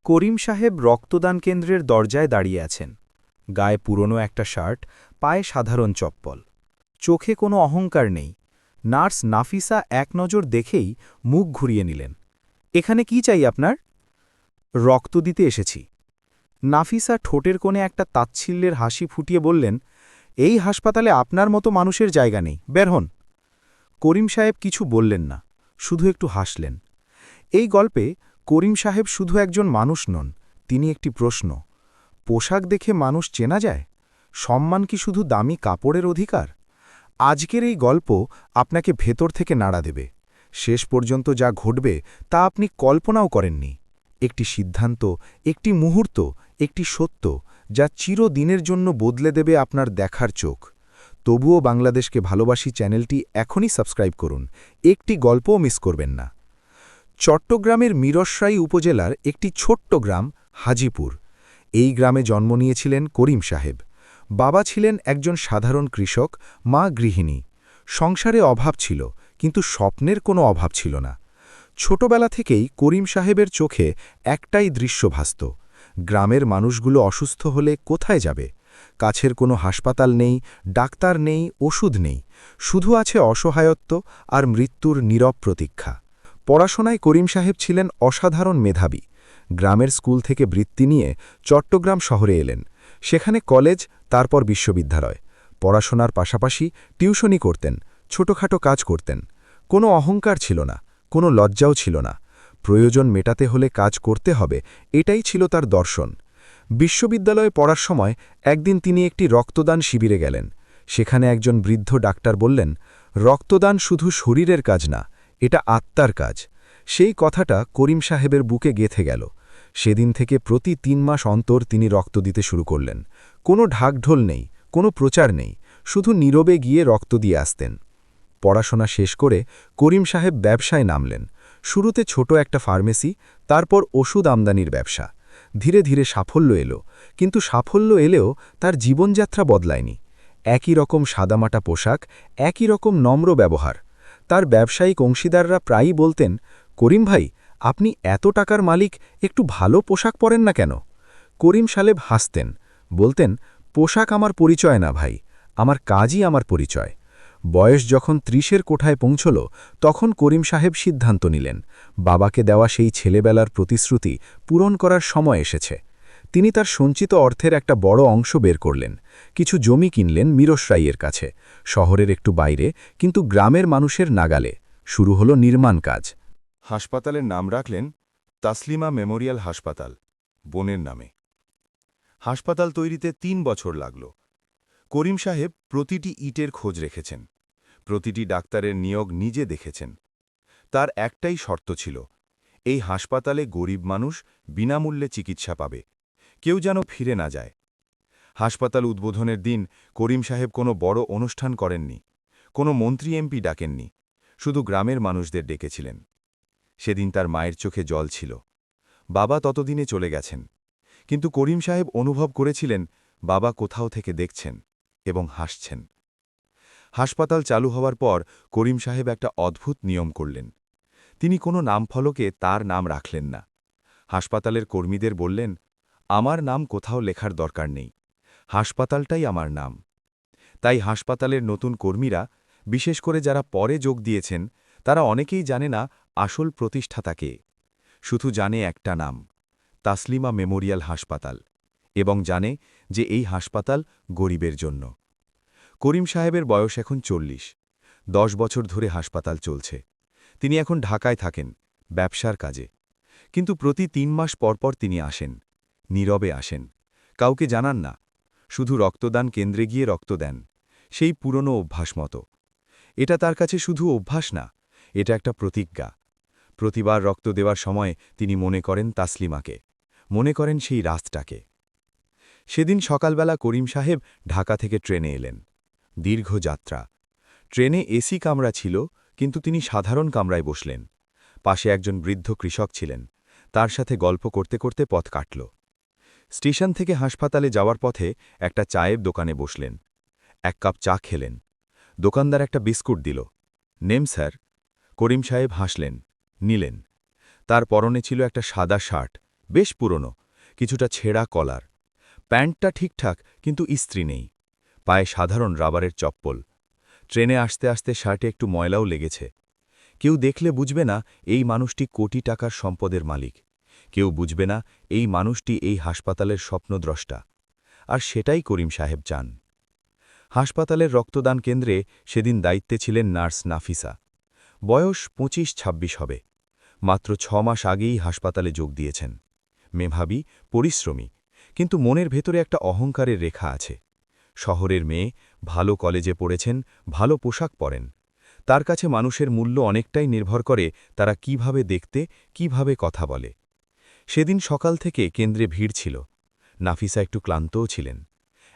করিম সাহেব রক্তদান কেন্দ্রের দরজায় দাঁড়িয়ে আছেন। গায়ে পুরনো একটা শার্ট, পায়ে সাধারণ চপ্পল। চোখে কোনো অহংকার নেই। নার্স নাফিসা এক নজর দেখেই মুখ ঘুরিয়ে নিলেন। এখানে কি চাই আপনার? রক্ত দিতে এসেছি। নাফিসা ঠোঁটের কোণে একটা তাচ্ছিল্যের হাসি ফুটিয়ে বললেন, এই হাসপাতালে আপনার মতো মানুষের জায়গা নেই, বের হন। করিম সাহেব কিছু বললেন না, শুধু একটু হাসলেন। এই গল্পে করিম সাহেব শুধু একজন মানুষ নন, তিনি একটি প্রশ্ন। পোশাক দেখে মানুষ চেনা যায়? সম্মান কি শুধু দামি কাপড়ের অধিকার? আজকের এই গল্প আপনাকে ভেতর থেকে নাড়া দেবে। শেষ পর্যন্ত যা ঘটবে তা আপনি কল্পনাও করেননি। একটি সিদ্ধান্ত, একটি মুহূর্ত, একটি সত্য, যা চিরদিনের জন্য বদলে দেবে আপনার দেখার চোখ। তবুও বাংলাদেশকে ভালোবাসি চ্যানেলটি এখনই সাবস্ক্রাইব করুন, একটি গল্পও মিস করবেন না। চট্টগ্রামের মিরসরাই উপজেলার একটি ছোট্ট গ্রাম হাজিপুর। এই গ্রামে জন্ম নিয়েছিলেন করিম সাহেব। বাবা ছিলেন একজন সাধারণ কৃষক, মা গৃহিণী। সংসারে অভাব ছিল, কিন্তু স্বপ্নের কোনো অভাব ছিল না। ছোটবেলা থেকেই করিম সাহেবের চোখে একটাই দৃশ্য ভাসত। গ্রামের মানুষগুলো অসুস্থ হলে কোথায় যাবে? কাছের কোনো হাসপাতাল নেই, ডাক্তার নেই, ওষুধ নেই। শুধু আছে অসহায়ত্ব আর মৃত্যুর নীরব প্রতীক্ষা। পড়াশোনায় করিম সাহেব ছিলেন অসাধারণ মেধাবী। গ্রামের স্কুল থেকে বৃত্তি নিয়ে চট্টগ্রাম শহরে এলেন। সেখানে কলেজ, তারপর বিশ্ববিদ্যালয়। পড়াশোনার পাশাপাশি টিউশনি করতেন, ছোটখাটো কাজ করতেন। কোনো অহংকার ছিল না, কোনো লজ্জাও ছিল না। প্রয়োজন মেটাতে হলে কাজ করতে হবে, এটাই ছিল তার দর্শন। বিশ্ববিদ্যালয়ে পড়ার সময় একদিন তিনি একটি রক্তদান শিবিরে গেলেন। সেখানে একজন বৃদ্ধ ডাক্তার বললেন, রক্তদান শুধু শরীরের কাজ না, এটা আত্মার কাজ। সেই কথাটা করিম সাহেবের বুকে গেঁথে গেল। সেদিন থেকে প্রতি ৩ মাস অন্তর তিনি রক্ত দিতে শুরু করলেন। কোনো ঢাকঢোল নেই, কোনো প্রচার নেই, শুধু নীরবে গিয়ে রক্ত দিয়ে আসতেন। পড়াশোনা শেষ করে করিম সাহেব ব্যবসায় নামলেন। শুরুতে ছোট একটা ফার্মেসি, তারপর ওষুধ আমদানির ব্যবসা। ধীরে ধীরে সাফল্য এলো, কিন্তু সাফল্য এলেও তার জীবনযাত্রা বদলায়নি। একই রকম সাদামাটা পোশাক, একই রকম নম্র ব্যবহার। তার ব্যবসায়িক অংশীদাররা প্রায়ই বলতেন, করিম ভাই, আপনি এত টাকার মালিক, একটু ভালো পোশাক পরেন না কেন? করিম সাহেব হাসতেন, বলতেন, পোশাক আমার পরিচয় না ভাই, আমার কাজই আমার পরিচয়। বয়স যখন ৩০-এর কোঠায় পৌঁছল, তখন করিম সাহেব সিদ্ধান্ত নিলেন, বাবাকে দেওয়া সেই ছেলেবেলার প্রতিশ্রুতি পূরণ করার সময় এসেছে। তিনি তার সঞ্চিত অর্থের একটা বড় অংশ বের করলেন। কিছু জমি কিনলেন মিরসরাইয়ের কাছে, শহরের একটু বাইরে, কিন্তু গ্রামের মানুষের নাগালে। শুরু হলো নির্মাণ কাজ। হাসপাতালের নাম রাখলেন তাসলিমা মেমোরিয়াল হাসপাতাল, বোনের নামে। হাসপাতাল তৈরিতে ৩ বছর লাগল। করিম সাহেব প্রতিটি ইটের খোঁজ রেখেছেন, প্রতিটি ডাক্তারের নিয়োগ নিজে দেখেছেন। তার একটাই শর্ত ছিল, এই হাসপাতালে গরিব মানুষ বিনামূল্যে চিকিৎসা পাবে, কেউ যেন ফিরে না যায়। হাসপাতাল উদ্বোধনের দিন করিম সাহেব কোনো বড় অনুষ্ঠান করেননি, কোনো মন্ত্রী এমপি ডাকেননি, শুধু গ্রামের মানুষদের ডেকেছিলেন। সেদিন তার মায়ের চোখে জল ছিল। বাবা ততদিনে চলে গেছেন, কিন্তু করিম সাহেব অনুভব করেছিলেন বাবা কোথাও থেকে দেখছেন এবং হাসছেন। হাসপাতাল চালু হওয়ার পর করিম সাহেব একটা অদ্ভুত নিয়ম করলেন। তিনি কোনো নামফলকে তার নাম রাখলেন না। হাসপাতালের কর্মীদের বললেন, আমার নাম কোথাও লেখার দরকার নেই, হাসপাতালটাই আমার নাম। তাই হাসপাতালের নতুন কর্মীরা, বিশেষ করে যারা পরে যোগ দিয়েছেন, তারা অনেকেই জানে না আসল প্রতিষ্ঠাতা কে। শুধু জানে একটা নাম, তাসলিমা মেমোরিয়াল হাসপাতাল, এবং জানে যে এই হাসপাতাল গরিবের জন্য। করিম সাহেবের বয়স এখন ৪০। ১০ বছর ধরে হাসপাতাল চলছে। তিনি এখন ঢাকায় থাকেন, ব্যবসার কাজে। কিন্তু প্রতি ৩ মাস পরপর তিনি আসেন, নীরবে আসেন, কাউকে জানান না, শুধু রক্তদান কেন্দ্রে গিয়ে রক্ত দেন, সেই পুরনো অভ্যাস মতো। এটা তার কাছে শুধু অভ্যাস না, এটা একটা প্রতিজ্ঞা। প্রতিবার রক্ত দেওয়ার সময় তিনি মনে করেন তাসলিমাকে, মনে করেন সেই রাতটাকে। সেদিন সকালবেলা করিম সাহেব ঢাকা থেকে ট্রেনে এলেন। দীর্ঘ যাত্রা। ট্রেনে এসি কামরা ছিল, কিন্তু তিনি সাধারণ কামরায় বসলেন। পাশে একজন বৃদ্ধ কৃষক ছিলেন, তার সাথে গল্প করতে করতে পথ কাটল। স্টেশন থেকে হাসপাতালে যাওয়ার পথে একটা চায়ের দোকানে বসলেন। ১ কাপ চা খেলেন। দোকানদার একটা বিস্কুট দিল। Name sir. করিম সাহেব হাসলেন, নিলেন। তার পরনে ছিল একটা সাদা শার্ট, বেশ পুরনো, কিছুটা ছেঁড়া কলার। প্যান্টটা ঠিকঠাক, কিন্তু ইস্ত্রি নেই। পায়ে সাধারণ রাবারের চপ্পল। ট্রেনে আসতে আসতে শার্টে একটু ময়লাও লেগেছে। কেউ দেখলে বুঝবে না এই মানুষটি কোটি টাকার সম্পদের মালিক। কেউ বুঝবে না এই মানুষটি এই হাসপাতালের স্বপ্নদ্রষ্টা। আর সেটাই করিম সাহেব চান। হাসপাতালের রক্তদান কেন্দ্রে সেদিন দায়িত্বে ছিলেন নার্স নাফিসা। বয়স ২৫-২৬ হবে। মাত্র ৬ মাস আগেই হাসপাতালে যোগ দিয়েছেন। মেধাবী, পরিশ্রমী, কিন্তু মনের ভেতরে একটা অহংকারের রেখা আছে। শহরের মেয়ে, ভালো কলেজে পড়েছেন, ভালো পোশাক পরেন। তার কাছে মানুষের মূল্য অনেকটাই নির্ভর করে তারা কিভাবে দেখতে, কিভাবে কথা বলে। সেদিন সকাল থেকে কেন্দ্রে ভিড় ছিল। নাফিসা একটু ক্লান্তও ছিলেন।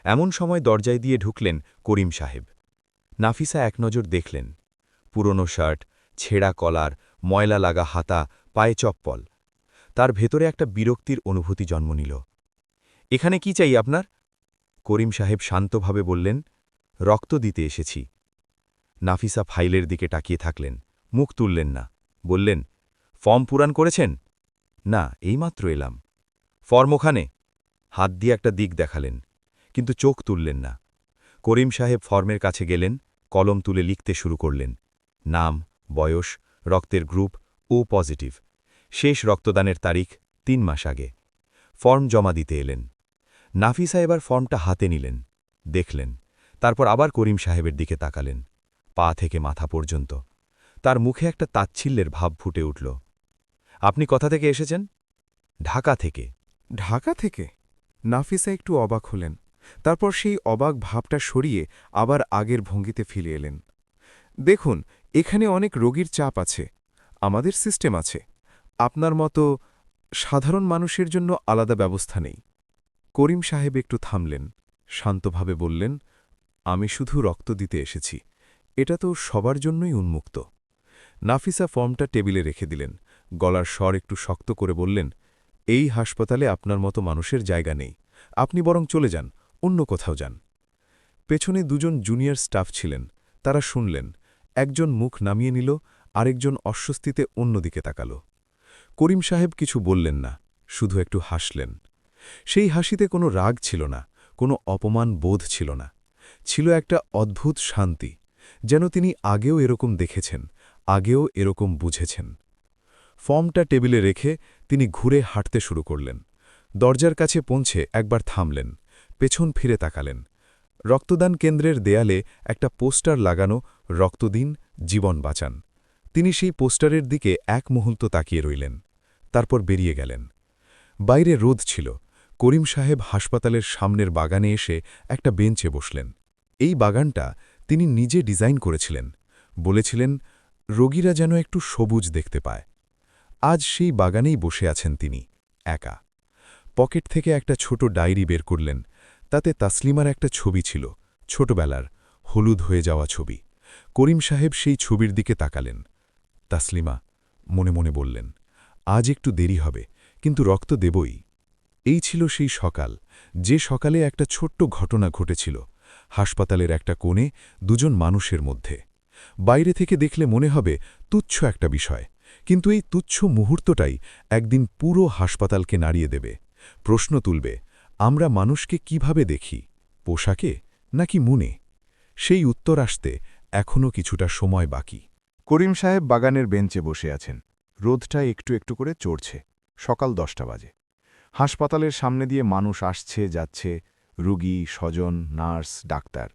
এমন সময় দরজায় দিয়ে ঢুকলেন করিম সাহেব। নাফিসা এক নজর দেখলেন। পুরনো শার্ট, ছেঁড়া কলার, ময়লা লাগা হাতা, পায়ে চপ্পল। তার ভেতরে একটা বিরক্তির অনুভূতি জন্ম নিল। এখানে কি চাই আপনার? করিম সাহেব শান্তভাবে বললেন, রক্ত দিতে এসেছি। নাফিসা ফাইলের দিকে তাকিয়ে থাকলেন, মুখ তুললেন না। বললেন, ফর্ম পূরণ করেছেন? না, এইমাত্র এলাম। ফর্ম ওখানে। হাত দিয়ে একটা দিক দেখালেন, কিন্তু চোখ তুললেন না। করিম সাহেব ফর্মের কাছে গেলেন, কলম তুলে লিখতে শুরু করলেন। নাম, বয়স, রক্তের গ্রুপ, ও পজিটিভ। শেষ রক্তদানের তারিখ ৩ মাস আগে। ফর্ম জমা দিতে এলেন। নাফিসা এবার ফর্মটা হাতে নিলেন, দেখলেন, তারপর আবার করিম সাহেবের দিকে তাকালেন, পা থেকে মাথা পর্যন্ত। তার মুখে একটা তাচ্ছিল্যের ভাব ফুটে উঠল। আপনি কোথা থেকে এসেছেন? ঢাকা থেকে। ঢাকা থেকে? নাফিসা একটু অবাক হলেন। তারপর সেই অবাক ভাবটা সরিয়ে আবার আগের ভঙ্গিতে ফিরে এলেন। দেখুন, এখানে অনেক রোগীর চাপ আছে। আমাদের সিস্টেম আছে। আপনার মতো সাধারণ মানুষের জন্য আলাদা ব্যবস্থা নেই। করিম সাহেব একটু থামলেন, শান্তভাবে বললেন, আমি শুধু রক্ত দিতে এসেছি। এটা তো সবার জন্যই উন্মুক্ত। নাফিসা ফর্মটা টেবিলে রেখে দিলেন, গলার স্বর একটু শক্ত করে বললেন, এই হাসপাতালে আপনার মতো মানুষের জায়গা নেই। আপনি বরং চলে যান, অন্য কোথাও যান। পেছনে দুজন জুনিয়র স্টাফ ছিলেন, তারা শুনলেন। একজন মুখ নামিয়ে নিল, আরেকজন অস্বস্তিতে অন্যদিকে তাকাল। করিম সাহেব কিছু বললেন না, শুধু একটু হাসলেন। সেই হাসিতে কোনো রাগ ছিল না, কোনো অপমান বোধ ছিল না। ছিল একটা অদ্ভুত শান্তি, যেন তিনি আগেও এরকম দেখেছেন, আগেও এরকম বুঝেছেন। ফর্মটা টেবিলে রেখে তিনি ঘুরে হাঁটতে শুরু করলেন। দরজার কাছে পৌঁছে একবার থামলেন, পেছন ফিরে তাকালেন। রক্তদান কেন্দ্রের দেয়ালে একটা পোস্টার লাগানো, রক্ত দিন, জীবন বাঁচান। তিনি সেই পোস্টারের দিকে এক মুহূর্ত তাকিয়ে রইলেন, তারপর বেরিয়ে গেলেন। বাইরে রোদ ছিল। করিম সাহেব হাসপাতালের সামনের বাগানে এসে একটা বেঞ্চে বসলেন। এই বাগানটা তিনি নিজে ডিজাইন করেছিলেন। বলেছিলেন, রোগীরা যেন একটু সবুজ দেখতে পায়। আজ সেই বাগানেই বসে আছেন তিনি, একা। পকেট থেকে একটা ছোট ডায়েরি বের করলেন। তাতে তাসলিমার একটা ছবি ছিল, ছোটবেলার, হলুদ হয়ে যাওয়া ছবি। করিম সাহেব সেই ছবির দিকে তাকালেন। তাসলিমা, মনে মনে বললেন, আজ একটু দেরি হবে, কিন্তু রক্ত দেবই। এই ছিল সেই সকাল, যে সকালে একটা ছোট্ট ঘটনা ঘটেছিল, হাসপাতালের একটা কোণে, দুজন মানুষের মধ্যে। বাইরে থেকে দেখলে মনে হবে তুচ্ছ একটা বিষয়, কিন্তু এই তুচ্ছ মুহূর্তটাই একদিন পুরো হাসপাতালকে নাড়িয়ে দেবে। প্রশ্ন তুলবে, আমরা মানুষকে কিভাবে দেখি, পোশাকে নাকি মনে? সেই উত্তর আসতে এখনও কিছুটা সময় বাকি। করিম সাহেব বাগানের বেঞ্চে বসে আছেন। রোদটা একটু একটু করে চড়ছে। সকাল 10টা বাজে। হাসপাতালের সামনে দিয়ে মানুষ আসছে যাচ্ছে, রুগী, স্বজন, নার্স, ডাক্তার।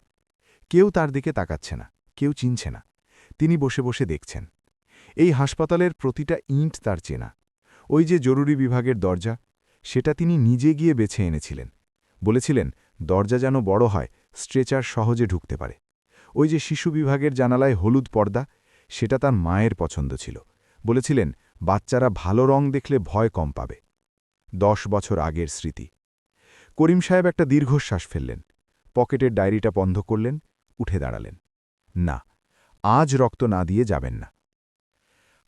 কেউ তার দিকে তাকাচ্ছে না, কেউ চিনছে না। তিনি বসে বসে দেখছেন। এই হাসপাতালের প্রতিটা ইঁট তার চেনা। ওই যে জরুরি বিভাগের দরজা, সেটা তিনি নিজে গিয়ে বেছে এনেছিলেন। বলেছিলেন, দরজা যেন বড় হয়, স্ট্রেচার সহজে ঢুকতে পারে। ওই যে শিশু বিভাগের জানালায় হলুদ পর্দা, সেটা তার মায়ের পছন্দ ছিল। বলেছিলেন, বাচ্চারা ভালো রং দেখলে ভয় কম পাবে। 10 বছর আগের স্মৃতি। করিম সাহেব একটা দীর্ঘশ্বাস ফেললেন, পকেটের ডায়েরিটা বন্ধ করলেন, উঠে দাঁড়ালেন। না, আজ রক্ত না দিয়ে যাবেন না।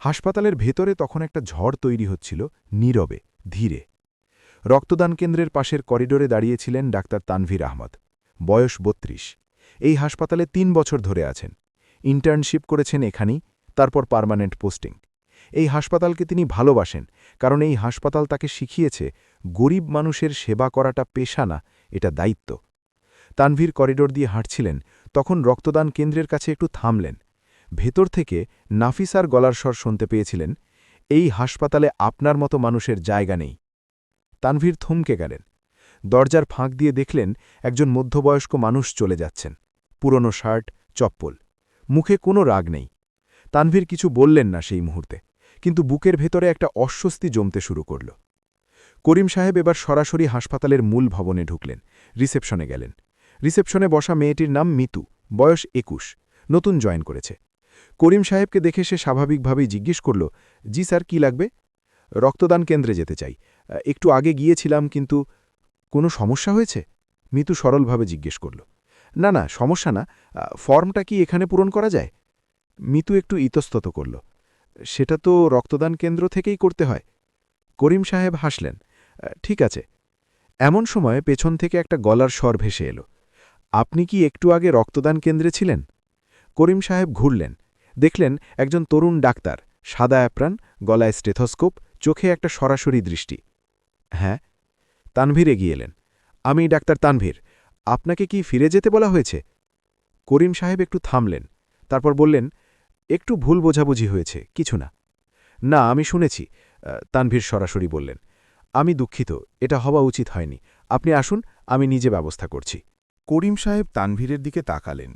হাসপাতালের ভেতরে তখন একটা ঝড় তৈরি হচ্ছিল, নীরবে, ধীরে। রক্তদান কেন্দ্রের পাশের করিডোরে দাঁড়িয়েছিলেন ডাক্তার তানভীর আহমদ। বয়স 32। এই হাসপাতালে 3 বছর ধরে আছেন। ইন্টার্নশিপ করেছেন এখানেই, তারপর পার্মানেন্ট পোস্টিং। এই হাসপাতালকে তিনি ভালোবাসেন, কারণ এই হাসপাতাল তাকে শিখিয়েছে গরিব মানুষের সেবা করাটা পেশা না, এটা দায়িত্ব। তানভীর করিডোর দিয়ে হাঁটছিলেন, তখন রক্তদান কেন্দ্রের কাছে একটু থামলেন। ভেতর থেকে নাফিসার গলার স্বর শুনতে পেয়েছিলেন, এই হাসপাতালে আপনার মতো মানুষের জায়গা নেই। তানভীর থমকে গেলেন। দরজার ফাঁক দিয়ে দেখলেন একজন মধ্যবয়স্ক মানুষ চলে যাচ্ছেন, পুরনো শার্ট, চপ্পল, মুখে কোনো রাগ নেই। তানভীর কিছু বললেন না সেই মুহূর্তে, কিন্তু বুকের ভেতরে একটা অস্বস্তি জমতে শুরু করল। করিম সাহেব এবার সরাসরি হাসপাতালের মূল ভবনে ঢুকলেন, রিসেপশনে গেলেন। রিসেপশনে বসা মেয়েটির নাম মিতু, বয়স ২১, নতুন জয়েন করেছে। করিম সাহেবকে দেখে সে স্বাভাবিকভাবেই জিজ্ঞেস করল, জি স্যার, কি লাগবে? রক্তদান কেন্দ্রে যেতে চাই, একটু আগে গিয়েছিলাম, কিন্তু কোনো সমস্যা হয়েছে? মিতু সরলভাবে জিজ্ঞেস করল। না না, সমস্যা না, ফর্মটা কি এখানে পূরণ করা যায়? মিতু একটু ইতস্তত করল। সেটা তো রক্তদান কেন্দ্র থেকেই করতে হয়। করিম সাহেব হাসলেন। ঠিক আছে। এমন সময় পেছন থেকে একটা গলার স্বর ভেসে এলো, আপনি কি একটু আগে রক্তদান কেন্দ্রে ছিলেন? করিম সাহেব ঘুরলেন, দেখলেন একজন তরুণ ডাক্তার, সাদা অ্যাপ্রান, গলায় স্টেথোস্কোপ, চোখে একটা সরাসরি দৃষ্টি। হ্যাঁ। তানভীর এগিয়ে এলেন। আমি ডাক্তার তানভীর, আপনাকে কি ফিরে যেতে বলা হয়েছে? করিম সাহেব একটু থামলেন, তারপর বললেন, একটু ভুল বোঝাবুঝি হয়েছে, কিছু না। না, আমি শুনেছি। তানভীর সরাসরি বললেন, আমি দুঃখিত, এটা হওয়া উচিত হয়নি। আপনি আসুন, আমি নিজে ব্যবস্থা করছি। করিম সাহেব তানভীরের দিকে তাকালেন।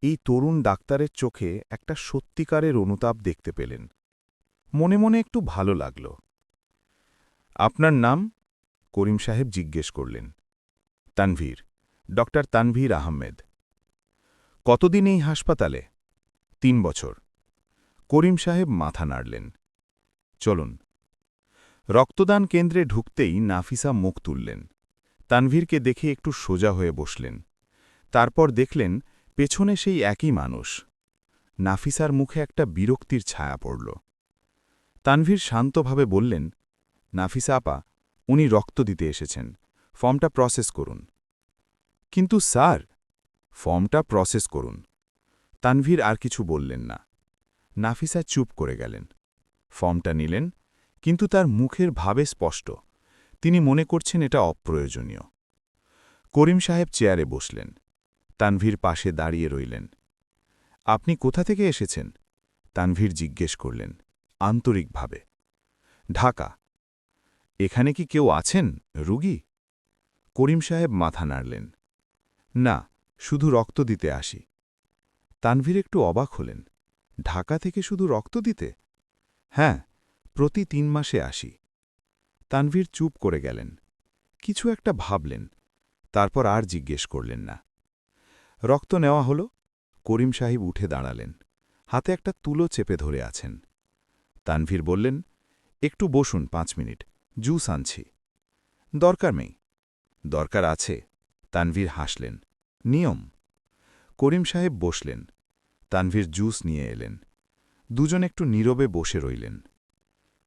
এই তরুণ ডাক্তারের চোখে একটা সত্যিকারের অনুতাপ দেখতে পেলেন। মনে মনে একটু ভালো লাগল। আপনার নাম? করিম সাহেব জিজ্ঞেস করলেন। তানভীর, ডক্টর তানভীর আহমেদ। কতদিন এই হাসপাতালে? ৩ বছর। করিম সাহেব মাথা নাড়লেন। চলুন। রক্তদান কেন্দ্রে ঢুকতেই নাফিসা মুখ তুললেন। তানভীরকে দেখে একটু সোজা হয়ে বসলেন। তারপর দেখলেন পেছনে সেই একই মানুষ। নাফিসার মুখে একটা বিরক্তির ছায়া পড়ল। তানভীর শান্তভাবে বললেন, নাফিসা আপা, উনি রক্ত দিতে এসেছেন, ফর্মটা প্রসেস করুন। কিন্তু স্যার, ফর্মটা প্রসেস করুন। তানভীর আর কিছু বললেন না। নাফিসা চুপ করে গেলেন। ফর্মটা নিলেন, কিন্তু তার মুখের ভাবে স্পষ্ট, তিনি মনে করছেন এটা অপ্রয়োজনীয়। করিম সাহেব চেয়ারে বসলেন। তানভীর পাশে দাঁড়িয়ে রইলেন। আপনি কোথা থেকে এসেছেন? তানভীর জিজ্ঞেস করলেন, আন্তরিকভাবে। ঢাকা। এখানে কি কেউ আছেন, রুগী? করিম সাহেব মাথা নাড়লেন। না, শুধু রক্ত দিতে আসি। তানভীর একটু অবাক হলেন। ঢাকা থেকে শুধু রক্ত দিতে? হ্যাঁ, প্রতি ৩ মাসে আসি। তানভীর চুপ করে গেলেন, কিছু একটা ভাবলেন, তারপর আর জিজ্ঞেস করলেন না। রক্ত নেওয়া হল। করিম সাহেব উঠে দাঁড়ালেন, হাতে একটা তুলো চেপে ধরে আছেন। তানভীর বললেন, একটু বসুন ৫ মিনিট, জুস আনছি। দরকার নেই। দরকার আছে। তানভীর হাসলেন। নিয়ম। করিম সাহেব বসলেন। তানভীর জুস নিয়ে এলেন। দুজন একটু নীরবে বসে রইলেন।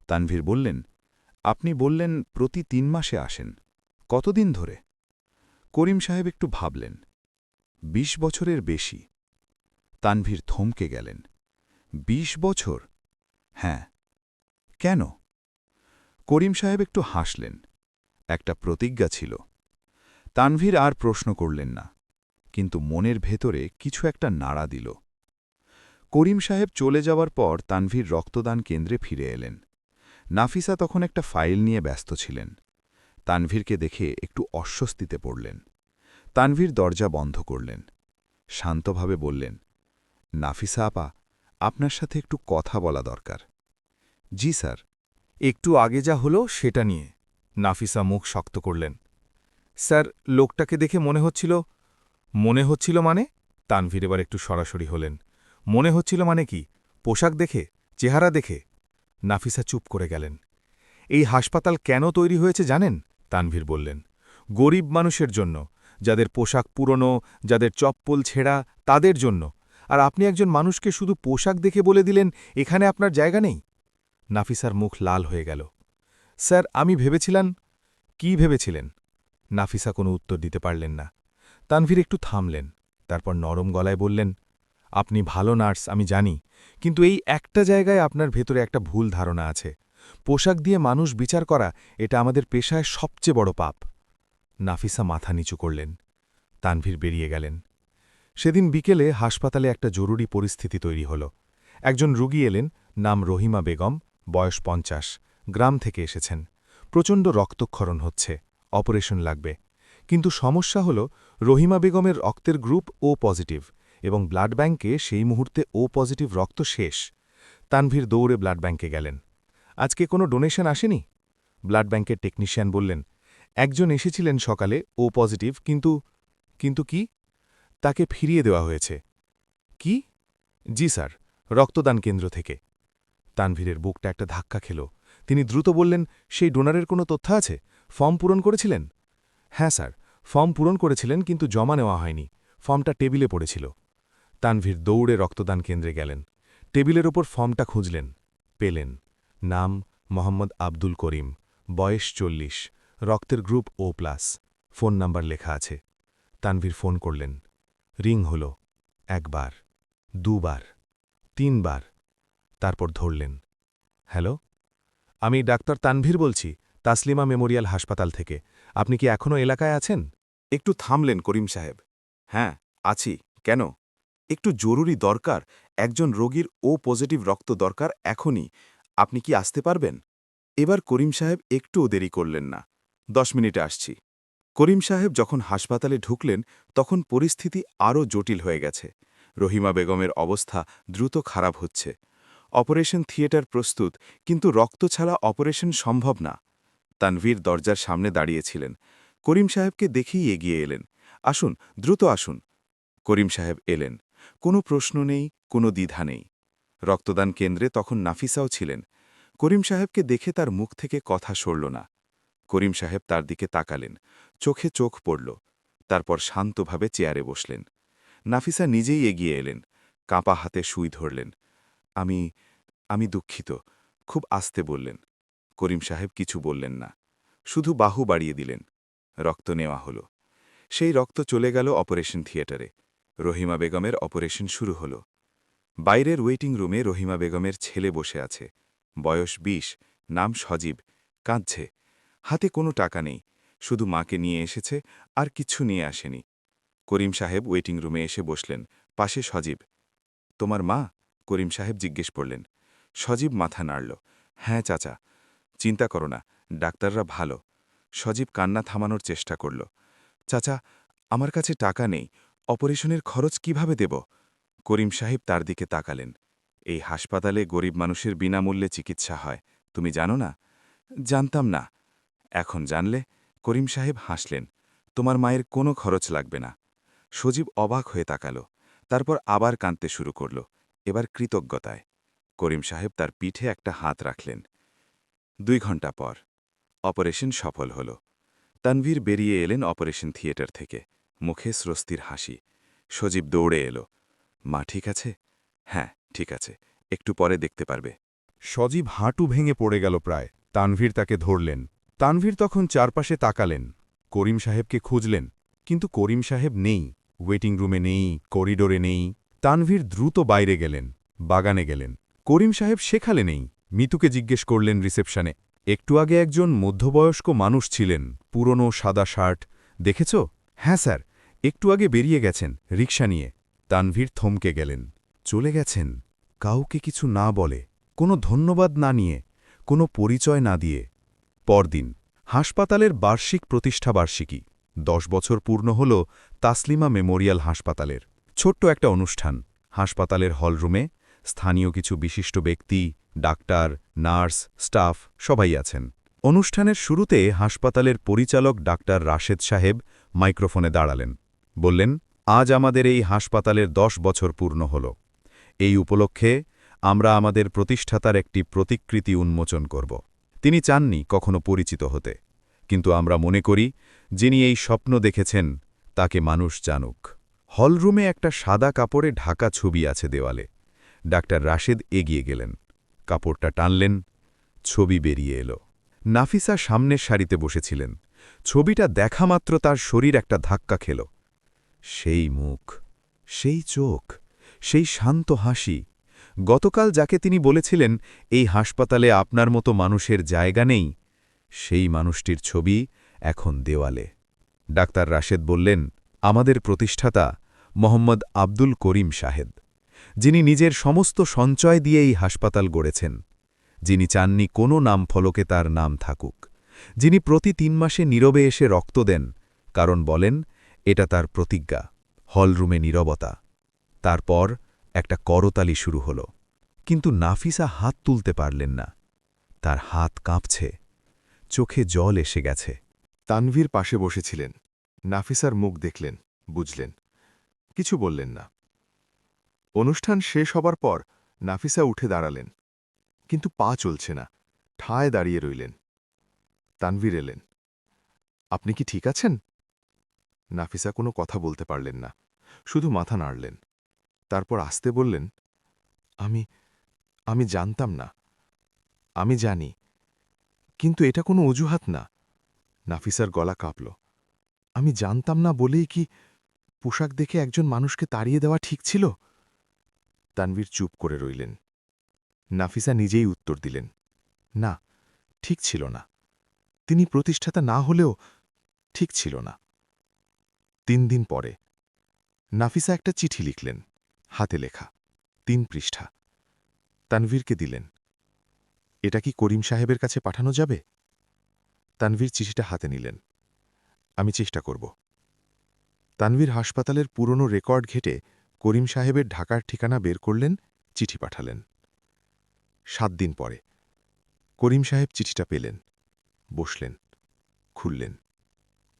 তানভীর বললেন, আপনি বললেন প্রতি ৩ মাসে আসেন, কতদিন ধরে? করিম সাহেব একটু ভাবলেন। ২০ বছরের বেশি। তানভীর থমকে গেলেন। ২০ বছর? হ্যাঁ। কেন? করিম সাহেব একটু হাসলেন। একটা প্রতিজ্ঞা ছিল। তানভীর আর প্রশ্ন করলেন না, কিন্তু মনের ভেতরে কিছু একটা নাড়া দিল। করিম সাহেব চলে যাওয়ার পর তানভীর রক্তদান কেন্দ্রে ফিরে এলেন। নাফিসা তখন একটা ফাইল নিয়ে ব্যস্ত ছিলেন। তানভীরকে দেখে একটু অস্বস্তিতে পড়লেন। তানভীর দরজা বন্ধ করলেন। শান্তভাবে বললেন, নাফিসা আপা, আপনার সাথে একটু কথা বলা দরকার। জি স্যার। একটু আগে যা হলো সেটা নিয়ে। নাফিসা মুখ শক্ত করলেন। স্যার, লোকটাকে দেখে মনে হচ্ছিল মানে? তানভীর এবার একটু সরাসরি হলেন। মনে হচ্ছিল মানে কি? পোশাক দেখে, চেহারা দেখে? নাফিসা চুপ করে গেলেন। এই হাসপাতাল কেন তৈরি হয়েছে জানেন? তানভীর বললেন, গরিব মানুষের জন্য, যাদের পোশাক পুরনো, যাদের চপ্পল ছেঁড়া, তাদের জন্য। আর আপনি একজন মানুষকে শুধু পোশাক দেখে বলে দিলেন এখানে আপনার জায়গা নেই? নাফিসার মুখ লাল হয়ে গেল। স্যার, আমি ভেবেছিলাম। কি ভেবেছিলেন? নাফিসা কোনো উত্তর দিতে পারলেন না। তানভীর একটু থামলেন, তারপর নরম গলায় বললেন, আপনি ভালো নার্স আমি জানি, কিন্তু এই একটা জায়গায় আপনার ভেতরে একটা ভুল ধারণা আছে। পোশাক দিয়ে মানুষ বিচার করা এটা আমাদের পেশায় সবচেয়ে বড় পাপ। নাফিসা মাথা নিচু করলেন। তানভীর বেরিয়ে গেলেন। সেদিন বিকেলে হাসপাতালে একটা জরুরি পরিস্থিতি তৈরি হল। একজন রুগী এলেন, নাম রহিমা বেগম, বয়স ৫০, গ্রাম থেকে এসেছেন। প্রচণ্ড রক্তক্ষরণ হচ্ছে, অপারেশন লাগবে। কিন্তু সমস্যা হল রহিমা বেগমের রক্তের গ্রুপ ও পজিটিভ, এবং ব্লাড ব্যাংকে সেই মুহূর্তে ও পজিটিভ রক্ত শেষ। তানভীর দৌড়ে ব্লাড ব্যাংকে গেলেন। আজকে কোনো ডোনেশন আসেনি? ব্লাড ব্যাংকের টেকনিশিয়ান বললেন, একজন এসেছিলেন সকালে ও পজিটিভ, কিন্তু কি? তাকে ফিরিয়ে দেওয়া হয়েছে। কি? জি স্যার, রক্তদান কেন্দ্র থেকে। তানভীরের বুকটা একটা ধাক্কা খেল। তিনি দ্রুত বললেন, সেই ডোনারের কোনো তথ্য আছে? ফর্ম পূরণ করেছিলেন? হ্যাঁ স্যার, ফর্ম পূরণ করেছিলেন, কিন্তু জমা নেওয়া হয়নি। ফর্মটা টেবিলে পড়েছিল। তানভীর দৌড়ে রক্তদান কেন্দ্রে গেলেন। টেবিলের ওপর ফর্মটা খুঁজলেন। পেলেন। নাম মোহাম্মদ আব্দুল করিম, বয়স ৪০, রক্তের গ্রুপ ও+, ফোন নাম্বার লেখা আছে। তানভীর ফোন করলেন। রিং হল, ১ বার, ২ বার, ৩ বার, তারপর ধরলেন। হ্যালো, আমি ডাক্তার তানভীর বলছি, তাসলিমা মেমোরিয়াল হাসপাতাল থেকে। আপনি কি এখনও এলাকায় আছেন? একটু থামলেন করিম সাহেব। হ্যাঁ, আছি। কেন? একটু জরুরি দরকার। একজন রোগীর ও পজিটিভ রক্ত দরকার এখনই। আপনি কি আসতে পারবেন? এবার করিম সাহেব একটুও দেরি করলেন না। ১০ মিনিটে আসছি। করিম সাহেব যখন হাসপাতালে ঢুকলেন তখন পরিস্থিতি আরও জটিল হয়ে গেছে। রহিমা বেগমের অবস্থা দ্রুত খারাপ হচ্ছে। অপারেশন থিয়েটার প্রস্তুত, কিন্তু রক্ত ছাড়া অপারেশন সম্ভব না। তানভীর দরজার সামনে দাঁড়িয়েছিলেন। করিম সাহেবকে দেখেই এগিয়ে এলেন। আসুন, দ্রুত আসুন। করিম সাহেব এলেন। কোনো প্রশ্ন নেই, কোনো দ্বিধা নেই। রক্তদান কেন্দ্রে তখন নাফিসাও ছিলেন। করিম সাহেবকে দেখে তার মুখ থেকে কথা সরল না। করিম সাহেব তার দিকে তাকালেন, চোখে চোখ পড়ল। তারপর শান্তভাবে চেয়ারে বসলেন। নাফিসা নিজেই এগিয়ে এলেন, কাঁপা হাতে সুই ধরলেন। আমি দুঃখিত, খুব আস্তে বললেন। করিম সাহেব কিছু বললেন না, শুধু বাহু বাড়িয়ে দিলেন। রক্ত নেওয়া হল। সেই রক্ত চলে গেল অপারেশন থিয়েটারে। রহিমা বেগমের অপারেশন শুরু হল। বাইরের ওয়েটিং রুমে রহিমা বেগমের ছেলে বসে আছে, বয়স ২০, নাম সজীব, কাঁদছে। হাতে কোনো টাকা নেই, শুধু মাকে নিয়ে এসেছে, আর কিচ্ছু নিয়ে আসেনি। করিম সাহেব ওয়েটিং রুমে এসে বসলেন, পাশে সজীব। তোমার মা? করিম সাহেব জিজ্ঞেস করলেন। সজীব মাথা নাড়ল। হ্যাঁ চাচা। চিন্তা করো না, ডাক্তাররা ভালো। সজীব কান্না থামানোর চেষ্টা করল। চাচা, আমার কাছে টাকা নেই, অপারেশনের খরচ কিভাবে দেব? করিম সাহেব তার দিকে তাকালেন। এই হাসপাতালে গরিব মানুষের বিনামূল্যে চিকিৎসা হয়, তুমি জানো না? জানতাম না। এখন জানলে? করিম সাহেব হাসলেন। তোমার মায়ের কোনো খরচ লাগবে না। সজীব অবাক হয়ে তাকাল, তারপর আবার কাঁদতে শুরু করল, এবার কৃতজ্ঞতায়। করিম সাহেব তার পিঠে একটা হাত রাখলেন। ২ ঘণ্টা পর অপারেশন সফল হল। তানভীর বেরিয়ে এলেন অপারেশন থিয়েটার থেকে, মুখে স্বস্তির হাসি। সজীব দৌড়ে এলো। মা ঠিক আছে? হ্যাঁ, ঠিক আছে, একটু পরে দেখতে পারবে। সজীব হাঁটু ভেঙে পড়ে গেল প্রায়। তানভীর তাকে ধরলেন। তানভীর তখন চারপাশে তাকালেন। করিম সাহেবকে খুঁজলেন, কিন্তু করিম সাহেব নেই। ওয়েটিং রুমে নেই, করিডোরে নেই। তানভীর দ্রুত বাইরে গেলেন, বাগানে গেলেন। করিম সাহেব সেখানে নেই। মিতুকে জিজ্ঞেস করলেন রিসেপশনে। একটু আগে একজন মধ্যবয়স্ক মানুষ ছিলেন, পুরনো সাদা শার্ট, দেখেছ? হ্যাঁ স্যার, একটু আগে বেরিয়ে গেছেন রিকশা নিয়ে। তানভীর থমকে গেলেন। চলে গেছেন, কাউকে কিছু না বলে, কোনো ধন্যবাদ না নিয়ে, কোনো পরিচয় না দিয়ে। পরদিন হাসপাতালের বার্ষিক প্রতিষ্ঠাবার্ষিকী। ১০ বছর পূর্ণ হল তাসলিমা মেমোরিয়াল হাসপাতালের। ছোট্ট একটা অনুষ্ঠান। হাসপাতালের হলরুমে স্থানীয় কিছু বিশিষ্ট ব্যক্তি, ডাক্তার, নার্স, স্টাফ সবাই আছেন। অনুষ্ঠানের শুরুতে হাসপাতালের পরিচালক ডাক্তার রাশেদ সাহেব মাইক্রোফোনে দাঁড়ালেন। বললেন, আজ আমাদের এই হাসপাতালের ১০ বছর পূর্ণ হল। এই উপলক্ষে আমরা আমাদের প্রতিষ্ঠাতার একটি প্রতিকৃতি উন্মোচন করব। তিনি চাননি কখনো পরিচিত হতে, কিন্তু আমরা মনে করি যিনি এই স্বপ্ন দেখেছেন তাকে মানুষ জানুক। হলরুমে একটা সাদা কাপড়ে ঢাকা ছবি আছে দেওয়ালে। ডাক্তার রাশেদ এগিয়ে গেলেন, কাপড়টা টানলেন, ছবি বেরিয়ে এলো। নাফিসা সামনের সারিতে বসেছিলেন। ছবিটা দেখামাত্র তার শরীর একটা ধাক্কা খেল। সেই মুখ, সেই চোখ, সেই শান্ত হাসি, গতকাল যাকে তিনি বলেছিলেন এই হাসপাতালে আপনার মতো মানুষের জায়গা নেই, সেই মানুষটির ছবি এখন দেওয়ালে। ডাক্তার রাশেদ বললেন, আমাদের প্রতিষ্ঠাতা মোহাম্মদ আব্দুল করিম সাহেব, যিনি নিজের সমস্ত সঞ্চয় দিয়ে এই হাসপাতাল গড়েছেন, যিনি চাননি কোনো নাম ফলকে তার নাম থাকুক, যিনি প্রতি ৩ মাসে নীরবে এসে রক্ত দেন, কারণ বলেন এটা তার প্রতিজ্ঞা। হলরুমে নীরবতা। তারপর একটা করতালি শুরু হল, কিন্তু নাফিসা হাত তুলতে পারলেন না। তার হাত কাঁপছে, চোখে জল এসে গেছে। তানভীর পাশে বসেছিলেন। নাফিসার মুখ দেখলেন, বুঝলেন, কিছু বললেন না। অনুষ্ঠান শেষ হবার পর নাফিসা উঠে দাঁড়ালেন, কিন্তু পা চলছে না, ঠায় দাঁড়িয়ে রইলেন। তানভীর এলেন। আপনি কি ঠিক আছেন? নাফিসা কোনো কথা বলতে পারলেন না, শুধু মাথা নাড়লেন। তারপর আস্তে বললেন, আমি জানতাম না। আমি জানি, কিন্তু এটা কোনো অজুহাত না। নাফিসার গলা কাঁপল। আমি জানতাম না বলেই কি পোশাক দেখে একজন মানুষকে তাড়িয়ে দেওয়া ঠিক ছিল? তানভীর চুপ করে রইলেন। নাফিসা নিজেই উত্তর দিলেন, না, ঠিক ছিল না। তিনি প্রতিষ্ঠাতা না হলেও ঠিক ছিল না। ৩ দিন পরে নাফিসা একটা চিঠি লিখলেন, হাতে লেখা, ৩ পৃষ্ঠা। তানভীরকে দিলেন। এটা কি করিম সাহেবের কাছে পাঠানো যাবে? তানভীর চিঠিটা হাতে নিলেন। আমি চেষ্টা করব। তানভীর হাসপাতালের পুরনো রেকর্ড ঘেটে করিম সাহেবের ঢাকার ঠিকানা বের করলেন, চিঠি পাঠালেন। ৭ দিন পরে করিম সাহেব চিঠিটা পেলেন, বসলেন, খুললেন,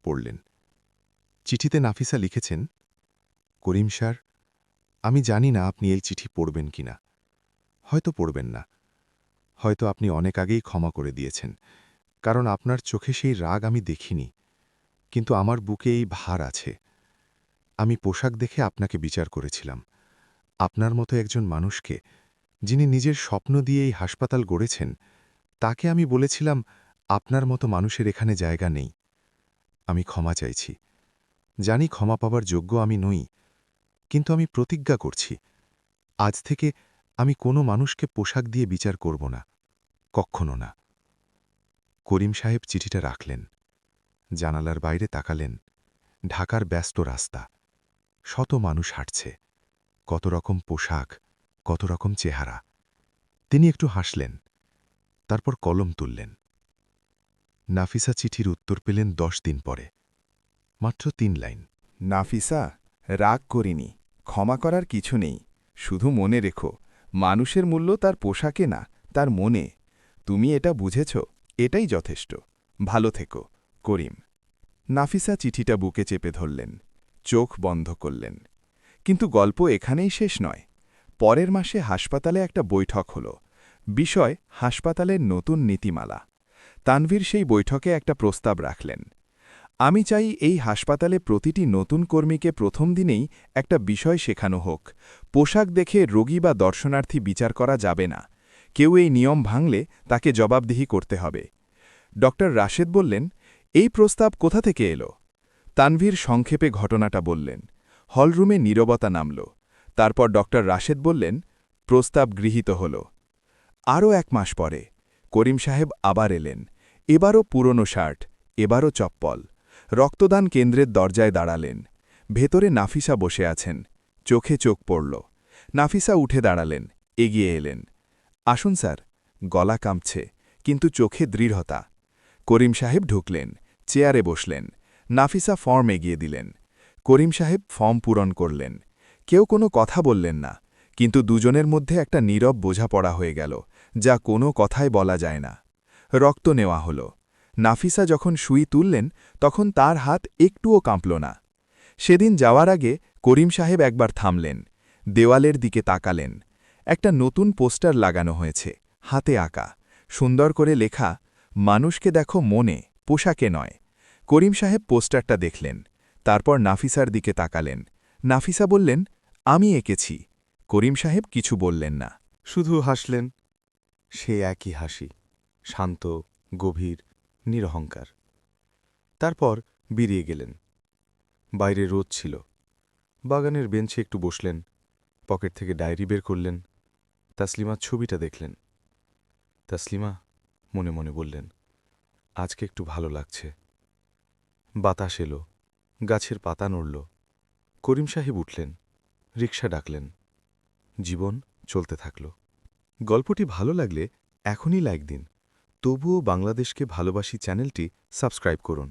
পড়লেন। চিঠিতে নাফিসা লিখেছেন, করিম স্যার, আমি জানি না আপনি এই চিঠি পড়বেন কিনা। হয়তো পড়বেন না, হয়তো আপনি অনেক আগেই ক্ষমা করে দিয়েছেন, কারণ আপনার চোখে সেই রাগ আমি দেখিনি। কিন্তু আমার বুকে এই ভার আছে। আমি পোশাক দেখে আপনাকে বিচার করেছিলাম। আপনার মতো একজন মানুষকে, যিনি নিজের স্বপ্ন দিয়ে এই হাসপাতাল গড়েছেন, তাকে আমি বলেছিলাম আপনার মতো মানুষের এখানে জায়গা নেই। আমি ক্ষমা চাইছি। জানি ক্ষমা পাবার যোগ্য আমি নই, কিন্তু আমি প্রতিজ্ঞা করছি, আজ থেকে আমি কোনো মানুষকে পোশাক দিয়ে বিচার করব না, কক্ষনো না। করিম সাহেব চিঠিটা রাখলেন, জানালার বাইরে তাকালেন। ঢাকার ব্যস্ত রাস্তা, শত মানুষ হাঁটছে, কত রকম পোশাক, কত রকম চেহারা। তিনি একটু হাসলেন, তারপর কলম তুললেন। নাফিসা চিঠির উত্তর পেলেন ১০ দিন পরে, মাত্র ৩ লাইন। নাফিসা, রাগ করিনি, ক্ষমা করার কিছু নেই। শুধু মনে রেখো, মানুষের মূল্য তার পোশাকে না, তার মনে। তুমি এটা বুঝেছ, এটাই যথেষ্ট। ভালো থেকো, করিম। নাফিসা চিঠিটা বুকে চেপে ধরলেন, চোখ বন্ধ করলেন। কিন্তু গল্প এখানেই শেষ নয়। পরের মাসে হাসপাতালে একটা বৈঠক হল। বিষয় হাসপাতালের নতুন নীতিমালা। তানভীর সেই বৈঠকে একটা প্রস্তাব রাখলেন। আমি চাই এই হাসপাতালে প্রতিটি নতুন কর্মীকে প্রথম দিনেই একটা বিষয় শেখানো হোক। পোশাক দেখে রোগী বা দর্শনার্থী বিচার করা যাবে না। কেউ এই নিয়ম ভাঙলে তাকে জবাবদিহি করতে হবে। ড রাশেদ বললেন, এই প্রস্তাব কোথা থেকে এলো? তানভীর সংক্ষেপে ঘটনাটা বললেন। হলরুমে নীরবতা নামল। তারপর ড রাশেদ বললেন, প্রস্তাব গৃহীত হল। আরও ১ মাস পরে করিম সাহেব আবার এলেন। এবারও পুরনো শার্ট, এবারও চপ্পল। রক্তদান কেন্দ্রের দরজায় দাঁড়ালেন। ভেতরে নাফিসা বসে আছেন। চোখে চোখ পড়ল। নাফিসা উঠে দাঁড়ালেন, এগিয়ে এলেন। আসুন স্যার। গলা কাঁপছে, কিন্তু চোখে দৃঢ়তা। করিম সাহেব ঢুকলেন, চেয়ারে বসলেন। নাফিসা ফর্ম এগিয়ে দিলেন। করিম সাহেব ফর্ম পূরণ করলেন। কেউ কোনো কথা বললেন না, কিন্তু দুজনের মধ্যে একটা নীরব বোঝাপড়া হয়ে গেল, যা কোনো কথাই বলা যায় না। রক্ত নেওয়া হল। নাফিসা যখন সুই তুললেন, তখন তার হাত একটুও কাঁপল না। সেদিন যাওয়ার আগে করিম সাহেব একবার থামলেন, দেওয়ালের দিকে তাকালেন। একটা নতুন পোস্টার লাগানো হয়েছে, হাতে আঁকা, সুন্দর করে লেখা, মানুষকে দেখো মনে, পোশাকে নয়। করিম সাহেব পোস্টারটা দেখলেন, তারপর নাফিসার দিকে তাকালেন। নাফিসা বললেন, আমি এঁকেছি। করিম সাহেব কিছু বললেন না, শুধু হাসলেন। সে একই হাসি, শান্ত, গভীর, নিরহংকার। তারপর বেরিয়ে গেলেন। বাইরে রোদ ছিল। বাগানের বেঞ্চে একটু বসলেন, পকেট থেকে ডায়েরি বের করলেন। তাসলিমার ছবিটা দেখলেন। তাসলিমা মনে মনে বললেন, আজকে একটু ভালো লাগছে। বাতাস এলো, গাছের পাতা নড়ল। করিম সাহেব উঠলেন, রিকশা ডাকলেন। জীবন চলতে থাকল। গল্পটি ভালো লাগলে এখনই লাইক দিন। তবুও বাংলাদেশকে ভালোবাসি চ্যানেলটি সাবস্ক্রাইব করুন।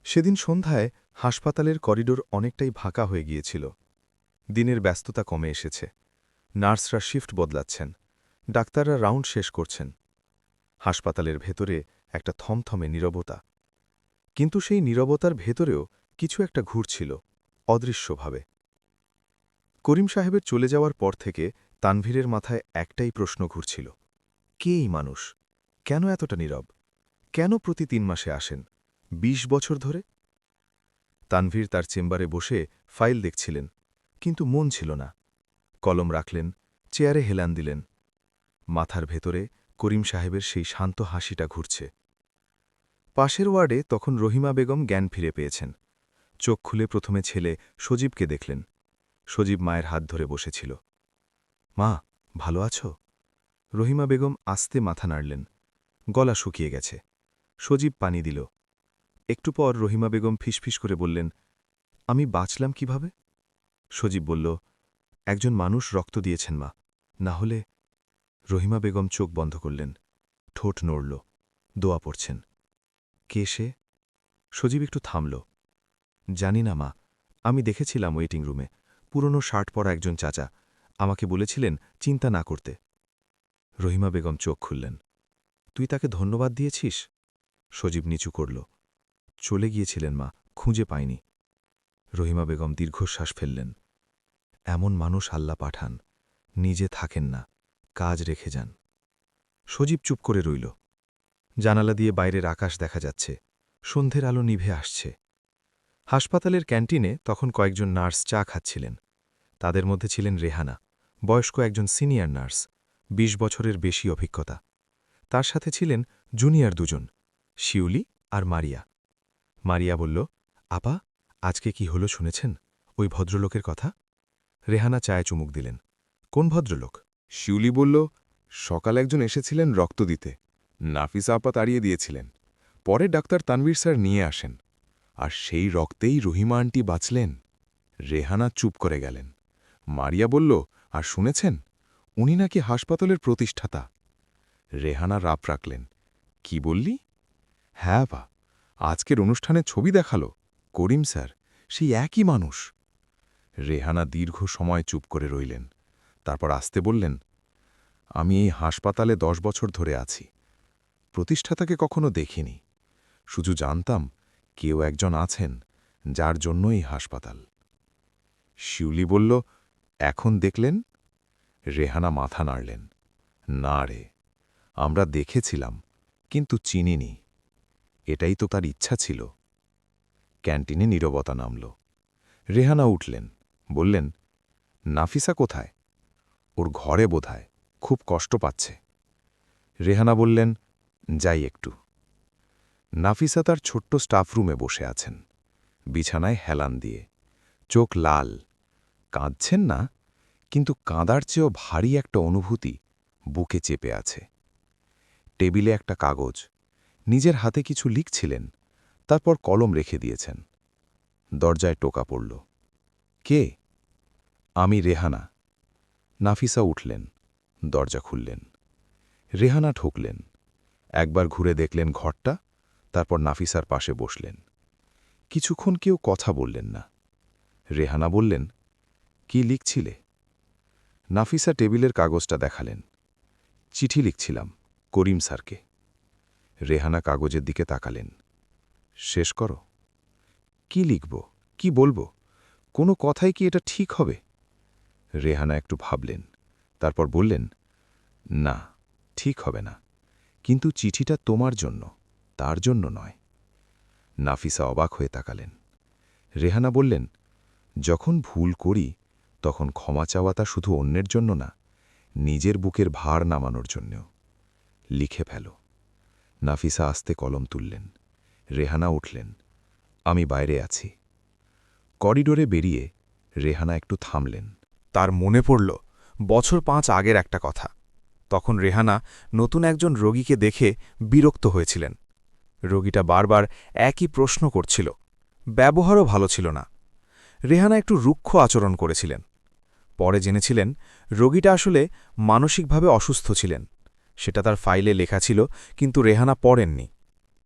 সেদিন সন্ধ্যায় হাসপাতালের করিডোর অনেকটাই ফাঁকা হয়ে গিয়েছিল। দিনের ব্যস্ততা কমে এসেছে। নার্সরা শিফট বদলাচ্ছেন, ডাক্তাররা রাউন্ড শেষ করছেন। হাসপাতালের ভেতরে একটা থমথমে নীরবতা। কিন্তু সেই নীরবতার ভেতরেও কিছু একটা ঘুরছিল, অদৃশ্যভাবে। করিম সাহেবের চলে যাওয়ার পর থেকে তানভীরের মাথায় একটাই প্রশ্ন ঘুরছিল, কে এই মানুষ? কেন এতটা নীরব? কেন প্রতি 3 মাসে আসেন? 20 বছর ধরে? তানভীর তার চেম্বারে বসে ফাইল দেখছিলেন, কিন্তু মন ছিল না। কলম রাখলেন, চেয়ারে হেলান দিলেন। মাথার ভেতরে করিম সাহেবের সেই শান্ত হাসিটা ঘুরছে। পাশের ওয়ার্ডে তখন রহিমা বেগম জ্ঞান ফিরে পেয়েছেন। চোখ খুলে প্রথমে ছেলে সজীবকে দেখলেন। সজীব মায়ের হাত ধরে বসেছিল। মা, ভালো আছো? রহিমা বেগম আস্তে মাথা নাড়লেন। গলা শুকিয়ে গেছে। সজীব পানি দিল। একটু পর রহিমা বেগম ফিসফিস করে বললেন, আমি বাঁচলাম কিভাবে? সজীব বলল, একজন মানুষ রক্ত দিয়েছেন মা, না হলে। রহিমা বেগম চোখ বন্ধ করলেন, ঠোঁট নড়ল, দোয়া পড়ছেন। কে সে? সজীব একটু থামল। জানি না মা, আমি দেখেছিলাম ওয়েটিং রুমে, পুরনো শার্ট পরা একজন চাচা, আমাকে বলেছিলেন চিন্তা না করতে। রহিমা বেগম চোখ খুললেন। তুই তাকে ধন্যবাদ দিয়েছিস? সজীব নিচু করল। চলে গিয়েছিলেন মা, খুঁজে পাইনি। রহিমা বেগম দীর্ঘশ্বাস ফেললেন। এমন মানুষ আল্লাহ পাঠান, নিজে থাকেন না, কাজ রেখে যান। সজীব চুপ করে রইল। জানালা দিয়ে বাইরের আকাশ দেখা যাচ্ছে, সন্ধ্যের আলো নিভে আসছে। হাসপাতালের ক্যান্টিনে তখন কয়েকজন নার্স চা খাচ্ছিলেন। তাদের মধ্যে ছিলেন রেহানা, বয়স্ক একজন সিনিয়র নার্স, 20 বছরের বেশি অভিজ্ঞতা। তার সাথে ছিলেন জুনিয়র 2 জন, শিউলি আর মারিয়া। মারিয়া বলল, আপা, আজকে কি হলো শুনেছেন? ওই ভদ্রলোকের কথা? রেহানা চায়ে চুমুক দিলেন। কোন ভদ্রলোক? শিউলি বলল, সকাল একজন এসেছিলেন রক্ত দিতে। নাফিসা আপা তাড়িয়ে দিয়েছিলেন। পরে ডাক্তার তানভীর স্যার নিয়ে আসেন, আর সেই রক্তেই রহিমা আন্টি বাঁচলেন। রেহানা চুপ করে গেলেন। মারিয়া বলল, আর শুনেছেন, উনি নাকি হাসপাতালের প্রতিষ্ঠাতা। রেহানা রাপ রাখলেন, কি বললি? হ্যাঁ বা, আজকের অনুষ্ঠানে ছবি দেখালো, করিম স্যার, সেই একই মানুষ। রেহানা দীর্ঘ সময় চুপ করে রইলেন। তারপর আস্তে বললেন, আমি এই হাসপাতালে 10 বছর ধরে আছি। প্রতিষ্ঠাতাকে কখনো দেখিনি, শুধু জানতাম কেউ একজন আছেন যার জন্য এই হাসপাতাল। শিউলি বলল, এখন দেখলেন? রেহানা মাথা নাড়লেন। না রে, আমরা দেখেছিলাম, কিন্তু চিনিনি। এটাই তো তার ইচ্ছা ছিল। ক্যান্টিনে নীরবতা নামল। রেহানা উঠলেন, বললেন, নাফিসা কোথায়? ওর ঘরে বোধহয়, খুব কষ্ট পাচ্ছে। রেহানা বললেন, যাই একটু। নাফিসা তার ছোট্ট স্টাফ রুমে বসে আছেন, বিছানায় হেলান দিয়ে, চোখ লাল। কাঁদছেন না, কিন্তু কাঁদার চেয়েও ভারী একটা অনুভূতি বুকে চেপে আছে। টেবিলে একটা কাগজ, নিজের হাতে কিছু লিখছিলেন, তারপর কলম রেখে দিয়েছেন। দরজায় টোকা পড়ল। কে? আমি রেহানা। নাফিসা উঠলেন, দরজা খুললেন। রেহানা ঢুকলেন, একবার ঘুরে দেখলেন ঘরটা, তারপর নাফিসার পাশে বসলেন। কিছুক্ষণ কেউ কথা বললেন না। রেহানা বললেন, কি লিখছিলে? নাফিসা টেবিলের কাগজটা দেখালেন। চিঠি লিখছিলাম, করিম স্যারকে। রেহানা কাগজের দিকে তাকালেন। শেষ করো। কি লিখব, কি বলবো? কোনো কথাই কি এটা ঠিক হবে? রেহানা একটু ভাবলেন, তারপর বললেন, না, ঠিক হবে না, কিন্তু চিঠিটা তোমার জন্য, তার জন্য নয়। নাফিসা অবাক হয়ে তাকালেন। রেহানা বললেন, যখন ভুল করি তখন ক্ষমা চাওয়াটা শুধু অন্যের জন্য না, নিজের বুকের ভার নামানোর জন্যও। লিখে ফেলো। নাফিসা আস্তে কলম তুললেন। রেহানা উঠলেন, আমি বাইরে আছি। করিডোরে বেরিয়ে রেহানা একটু থামলেন, তার মনে পড়ল বছর 5 আগের একটা কথা। তখন রেহানা নতুন একজন রোগীকে দেখে বিরক্ত হয়েছিলেন। রোগীটা বারবার একই প্রশ্ন করছিল, ব্যবহারও ভালো ছিল না। রেহানা একটু রুক্ষ আচরণ করেছিলেন। পরে জেনেছিলেন রোগীটা আসলে মানসিকভাবে অসুস্থ ছিলেন। সেটা তার ফাইলে লেখা ছিল, কিন্তু রেহানা পড়েননি।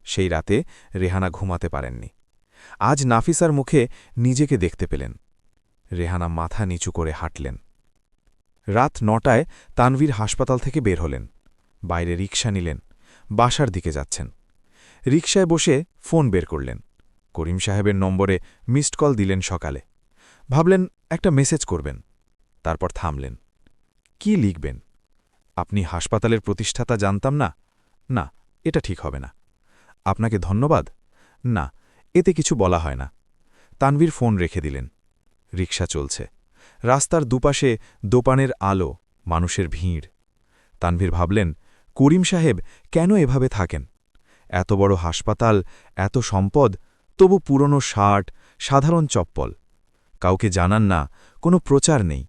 সেই রাতে রেহানা ঘুমাতে পারেননি। আজ নাফিসার মুখে নিজেকে দেখতে পেলেন। রেহানা মাথা নিচু করে হাঁটলেন। রাত 9টায় তানভীর হাসপাতাল থেকে বের হলেন। বাইরে রিকশা নিলেন, বাসার দিকে যাচ্ছেন। রিকশায় বসে ফোন বের করলেন। করিম সাহেবের নম্বরে মিসড কল দিলেন সকালে। ভাবলেন একটা মেসেজ করবেন। তারপর থামলেন। কি লিখবেন? আপনি হাসপাতালের প্রতিষ্ঠাতা জানতাম না? না, এটা ঠিক হবে না। আপনাকে ধন্যবাদ? না, এতে কিছু বলা হয় না। তানভীর ফোন রেখে দিলেন। রিকশা চলছে। রাস্তার দুপাশে দোপানের আলো, মানুষের ভিড়। তানভীর ভাবলেন, করিম সাহেব কেন এভাবে থাকেন? এত বড় হাসপাতাল, এত সম্পদ, তবু পুরনো শার্ট, সাধারণ চপ্পল। কাউকে জানান না, কোনো প্রচার নেই।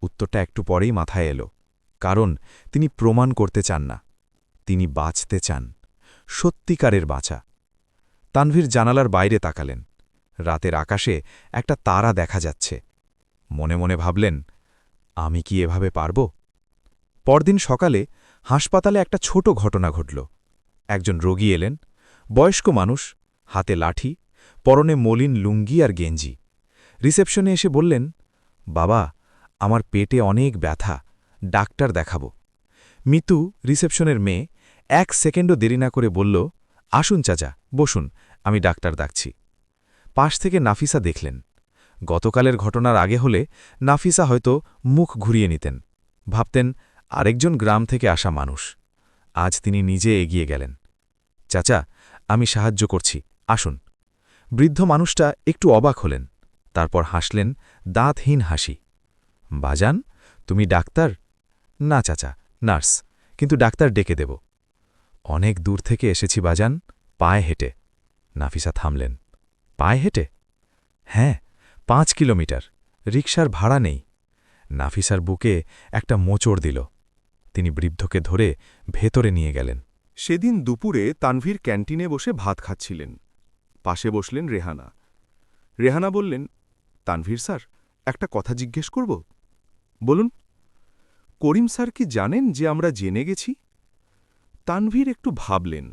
উত্তরটা একটু পরেই মাথায় এলো। কারণ তিনি প্রমাণ করতে চান না। তিনি বাঁচতে চান, সত্যিকারের বাঁচা। তানভীর জানালার বাইরে তাকালেন। রাতের আকাশে একটা তারা দেখা যাচ্ছে। মনে মনে ভাবলেন, আমি কি এভাবে পারব? পরদিন সকালে হাসপাতালে একটা ছোট ঘটনা ঘটল। একজন রোগী এলেন, বয়স্ক মানুষ, হাতে লাঠি, পরনে মলিন লুঙ্গি আর গেঞ্জি। রিসেপশনে এসে বললেন, বাবা, আমার পেটে অনেক ব্যথা, ডাক্তার দেখাবো। মিতু, রিসেপশনের মেয়ে, 1 সেকেন্ডও দেরি না করে বলল, আসুন চাচা, বসুন, আমি ডাক্তার ডাকছি। পাশ থেকে নাফিসা দেখলেন। গতকালের ঘটনার আগে হলে নাফিসা হয়তো মুখ ঘুরিয়ে নিতেন, ভাবতেন আরেকজন গ্রাম থেকে আসা মানুষ। আজ তিনি নিজে এগিয়ে গেলেন। চাচা, আমি সাহায্য করছি, আসুন। বৃদ্ধ মানুষটা একটু অবাক হলেন, তারপর হাসলেন দাঁতহীন হাসি। বাজান, তুমি ডাক্তার? না চাচা, নার্স, কিন্তু ডাক্তার ডেকে দেব। অনেক দূর থেকে এসেছি বাজান, পায়ে হেঁটে। নাফিসা থামলেন। পায়ে হেঁটে? হ্যাঁ, 5 কিলোমিটার, রিকশার ভাড়া নেই। নাফিসার বুকে একটা মোচড় দিল। তিনি বৃদ্ধকে ধরে ভেতরে নিয়ে গেলেন। সেদিন দুপুরে তানভীর ক্যান্টিনে বসে ভাত খাচ্ছিলেন। পাশে বসলেন রেহানা। রেহানা বললেন, তানভীর স্যার, একটা কথা জিজ্ঞেস করব? বলুন। করিম স্যার কি জানেন যে আমরা জেনে গেছি? তানভীর একটু ভাবলেন।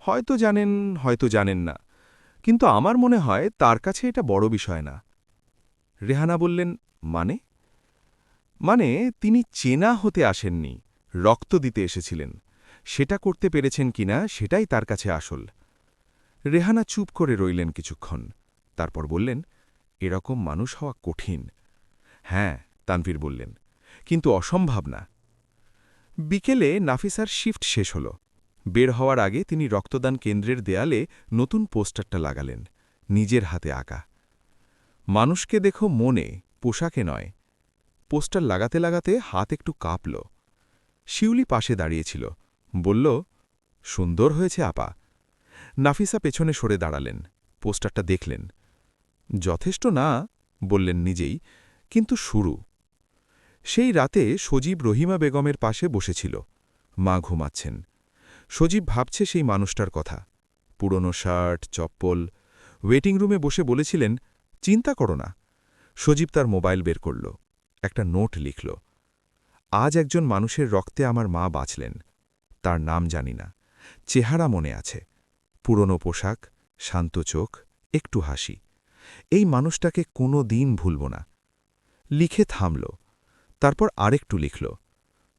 হয়তো জানেন, হয়তো জানেন না, কিন্তু আমার মনে হয় তার কাছে এটা বড় বিষয় না। রেহানা বললেন, মানে? মানে তিনি চেনা হতে আসেননি, রক্ত দিতে এসেছিলেন। সেটা করতে পেরেছেন কিনা সেটাই তার কাছে আসল। রেহানা চুপ করে রইলেন কিছুক্ষণ, তারপর বললেন, এরকম মানুষ হওয়া কঠিন। হ্যাঁ, তানভীর বললেন, কিন্তু অসম্ভব না। বিকেলে নাফিসার শিফট শেষ হল। বের হওয়ার আগে তিনি রক্তদান কেন্দ্রের দেয়ালে নতুন পোস্টারটা লাগালেন, নিজের হাতে আঁকা। মানুষকে দেখো মনে, পোশাকে নয়। পোস্টার লাগাতে লাগাতে হাত একটু কাঁপল। শিউলি পাশে দাঁড়িয়েছিল, বলল, সুন্দর হয়েছে আপা। নাফিসা পেছনে সরে দাঁড়ালেন, পোস্টারটা দেখলেন। যথেষ্ট না, বললেন নিজেই, কিন্তু শুরু। সেই রাতে সজীব রহিমা বেগমের পাশে বসেছিল। মা ঘুমাচ্ছেন। সজীব ভাবছে সেই মানুষটার কথা। পুরনো শার্ট, চপ্পল। ওয়েটিং রুমে বসে বলেছিলেন, চিন্তা করো না। সজীব তার মোবাইল বের করল, একটা নোট লিখল। আজ একজন মানুষের রক্তে আমার মা বাঁচলেন। তার নাম জানি না, চেহারা মনে আছে। পুরনো পোশাক, শান্ত চোখ, একটু হাসি। এই মানুষটাকে কোনো দিন ভুলব না। লিখে থামল, তারপর আরেকটু লিখল,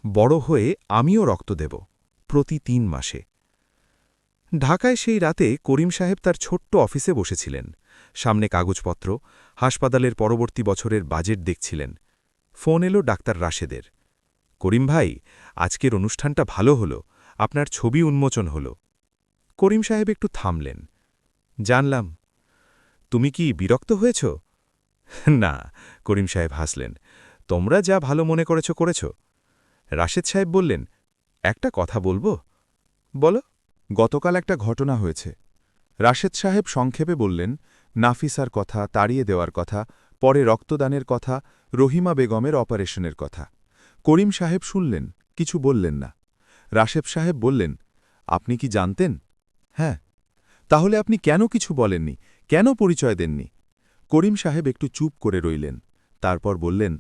বড় হয়ে আমিও রক্ত দেব, প্রতি 3 মাসে। ঢাকায় সেই রাতে করিম সাহেব তার ছোট্ট অফিসে বসেছিলেন। সামনে কাগজপত্র, হাসপাতালের পরবর্তী বছরের বাজেট দেখছিলেন। ফোন এলো ডাক্তার রাশেদের। করিম ভাই, আজকের অনুষ্ঠানটা ভালো হলো, আপনার ছবি উন্মোচন হল। করিম সাহেব একটু থামলেন। জানলাম। তুমি কি বিরক্ত হয়েছ? না, করিম সাহেব হাসলেন। তোমরা যা ভালো মনে করেছ করেছ। রাশেদ সাহেব বললেন, একটা কথা বলবো? বলো। গতকাল একটা ঘটনা হয়েছে। রাশেদ সাহেব সংক্ষেপে বললেন, নাফিসার কথা, তাড়িয়ে দেওয়ার কথা, পরে রক্তদানের কথা, রহিমা বেগমের অপারেশনের কথা। করিম সাহেব শুনলেন, কিছু বললেন না। রাশেদ সাহেব বললেন, আপনি কি জানতেন? হ্যাঁ। তাহলে আপনি কেন কিছু বলেননি, কেন পরিচয় দেননি? করিম সাহেব একটু চুপ করে রইলেন। তারপর বললেন,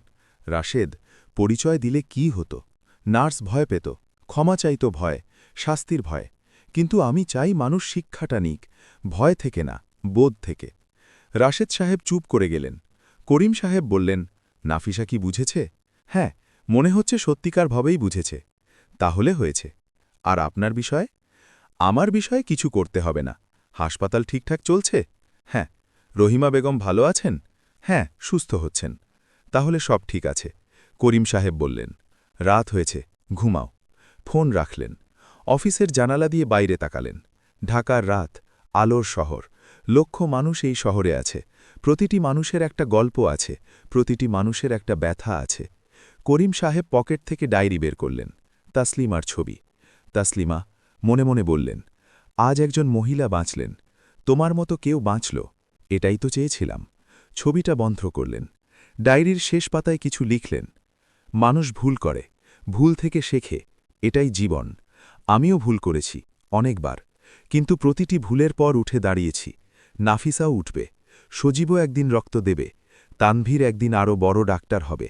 রাশেদ, পরিচয় দিলে কি হতো? নার্স ভয় পেত, ক্ষমা চাইত ভয়, শাস্তির ভয়। কিন্তু আমি চাই মানুষ শিক্ষাটা নিক, ভয় থেকে না, বোধ থেকে। রাশেদ সাহেব চুপ করে গেলেন। করিম সাহেব বললেন, নাফিসা কি বুঝেছে? হ্যাঁ, মনে হচ্ছে সত্যিকারভাবেই বুঝেছে। তাহলে হয়েছে। আর আপনার বিষয়ে? আমার বিষয়ে কিছু করতে হবে না। হাসপাতাল ঠিকঠাক চলছে? হ্যাঁ। রহিমা বেগম ভালো আছেন? হ্যাঁ, সুস্থ হচ্ছেন। তাহলে সব ঠিক আছে। করিম সাহেব বললেন, রাত হয়েছে, ঘুমাও। ফোন রাখলেন। অফিসের জানালা দিয়ে বাইরে তাকালেন। ঢাকার রাত, আলোর শহর, লক্ষ মানুষ এই শহরে আছে। প্রতিটি মানুষের একটা গল্প আছে, প্রতিটি মানুষের একটা ব্যথা আছে। করিম সাহেব পকেট থেকে ডায়েরি বের করলেন। তাসলিমার ছবি। তাসলিমা মনে মনে বললেন, আজ একজন মহিলা বাঁচলেন। তোমার মতো কেউ বাঁচল, এটাই তো চেয়েছিলাম। ছবিটা বন্ধ করলেন। ডায়েরির শেষ পাতায় কিছু লিখলেন। মানুষ ভুল করে, ভুল থেকে শেখে, এটাই জীবন। আমিও ভুল করেছি, অনেকবার। কিন্তু প্রতিটি ভুলের পর উঠে দাঁড়িয়েছি। নাফিসাও উঠবে, সজীবও একদিন রক্ত দেবে, তানভীর একদিন আরও বড় ডাক্তার হবে।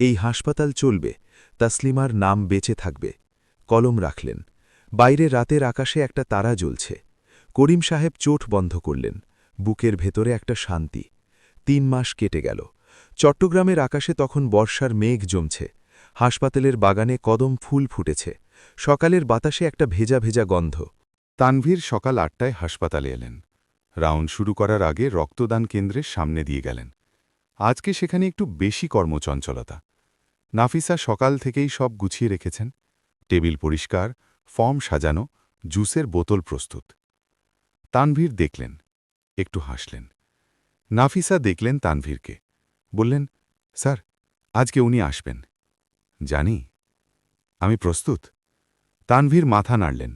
এই হাসপাতাল চলবে, তাসলিমার নাম বেঁচে থাকবে। কলম রাখলেন। বাইরে রাতের আকাশে একটা তারা জ্বলছে। করিম সাহেব চোট বন্ধ করলেন। বুকের ভেতরে একটা শান্তি। ৩ মাস কেটে গেল। চট্টগ্রামের আকাশে তখন বর্ষার মেঘ জমছে। হাসপাতালের বাগানে কদম ফুল ফুটেছে। সকালের বাতাসে একটা ভেজা ভেজা গন্ধ। তানভীর সকাল ৮টায় হাসপাতালে এলেন। রাউন্ড শুরু করার আগে রক্তদান কেন্দ্রের সামনে দিয়ে গেলেন। আজকে সেখানে একটু বেশি কর্মচঞ্চলতা। নাফিসা সকাল থেকেই সব গুছিয়ে রেখেছেন। টেবিল পরিষ্কার, ফর্ম সাজানো, জুসের বোতল প্রস্তুত। তানভীর দেখলেন, একটু হাসলেন। নাফিসা দেখলেন তানভীরকে, বললেন, স্যার, আজকে উনি আসবেন। জানি। আমি প্রস্তুত। তানভীর মাথা নাড়লেন।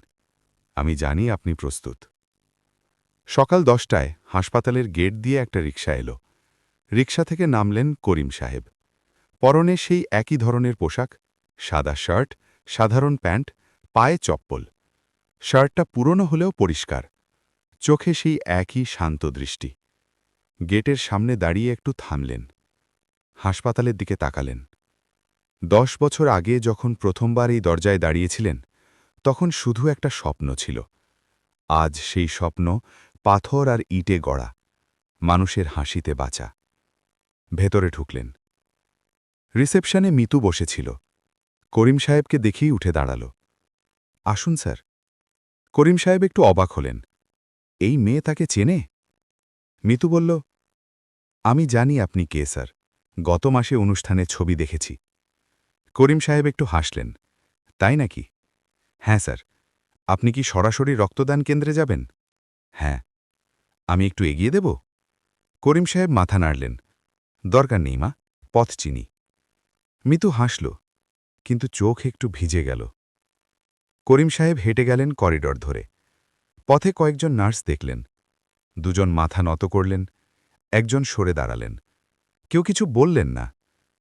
আমি জানি আপনি প্রস্তুত। সকাল 10টায় হাসপাতালের গেট দিয়ে একটা রিকশা এলো। রিকশা থেকে নামলেন করিম সাহেব। পরনে সেই একই ধরনের পোশাক, সাদা শার্ট, সাধারণ প্যান্ট, পায়ে চপ্পল। শার্টটা পুরনো হলেও পরিষ্কার। চোখে সেই একই শান্ত দৃষ্টি। গেটের সামনে দাঁড়িয়ে একটু থামলেন। হাসপাতালের দিকে তাকালেন। 10 বছর আগে যখন প্রথমবার এই দরজায় দাঁড়িয়েছিলেন, তখন শুধু একটা স্বপ্ন ছিল। আজ সেই স্বপ্ন পাথর আর ইটে গড়া, মানুষের হাসিতে বাঁচা। ভেতরে ঢুকলেন। রিসেপশনে মিতু বসেছিল। করিম সাহেবকে দেখেই উঠে দাঁড়াল। আসুন স্যার। করিম সাহেব একটু অবাক হলেন। এই মেয়ে তাকে চেনে? মিতু বলল, আমি জানি আপনি কে স্যার, গত মাসে অনুষ্ঠানে ছবি দেখেছি। করিম সাহেব একটু হাসলেন। তাই নাকি? হ্যাঁ স্যার। আপনি কি সরাসরি রক্তদান কেন্দ্রে যাবেন? হ্যাঁ। আমি একটু এগিয়ে দেব? করিম সাহেব মাথা নাড়লেন। দরকার নেই মা, পথ চিনি। মিতু হাসল, কিন্তু চোখ একটু ভিজে গেল। করিম সাহেব হেঁটে গেলেন করিডর ধরে। পথে কয়েকজন নার্স দেখলেন। দুজন মাথা নত করলেন, একজন সরে দাঁড়ালেন। কেউ কিছু বললেন না,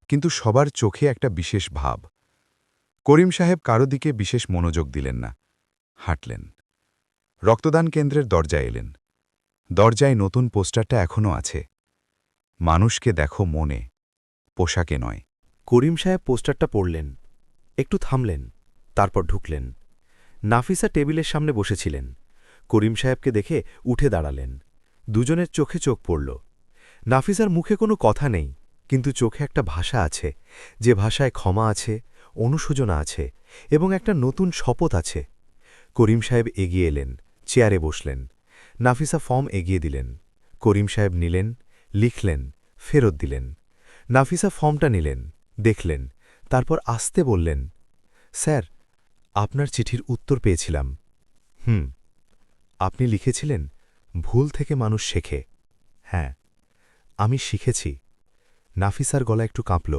কিন্তু সবার চোখে একটা বিশেষ ভাব। করিম সাহেব কারো দিকে বিশেষ মনোযোগ দিলেন না, হাঁটলেন। রক্তদান কেন্দ্রের দরজায় এলেন। দরজায় নতুন পোস্টারটা এখনও আছে। মানুষকে দেখো মনে, পোশাকে নয়। করিম সাহেব পোস্টারটা পড়লেন, একটু থামলেন, তারপর ঢুকলেন। নাফিসা টেবিলের সামনে বসেছিলেন। করিম সাহেবকে দেখে উঠে দাঁড়ালেন। দুজনের চোখে চোখ পড়ল। নাফিসার মুখে কোনো কথা নেই, কিন্তু চোখে একটা ভাষা আছে, যে ভাষায় ক্ষমা আছে, অনুশোচনা আছে এবং একটা নতুন শপথ আছে। করিম সাহেব এগিয়ে এলেন, চেয়ারে বসলেন। নাফিসা ফর্ম এগিয়ে দিলেন। করিম সাহেব নিলেন, লিখলেন, ফেরত দিলেন। নাফিসা ফর্মটা নিলেন, দেখলেন, তারপর আস্তে বললেন, স্যার, আপনার চিঠির উত্তর পেয়েছিলাম। আপনি লিখেছিলেন, ভুল থেকে মানুষ শেখে। হ্যাঁ, আমি শিখেছি। নাফিসার গলা একটু কাঁপল।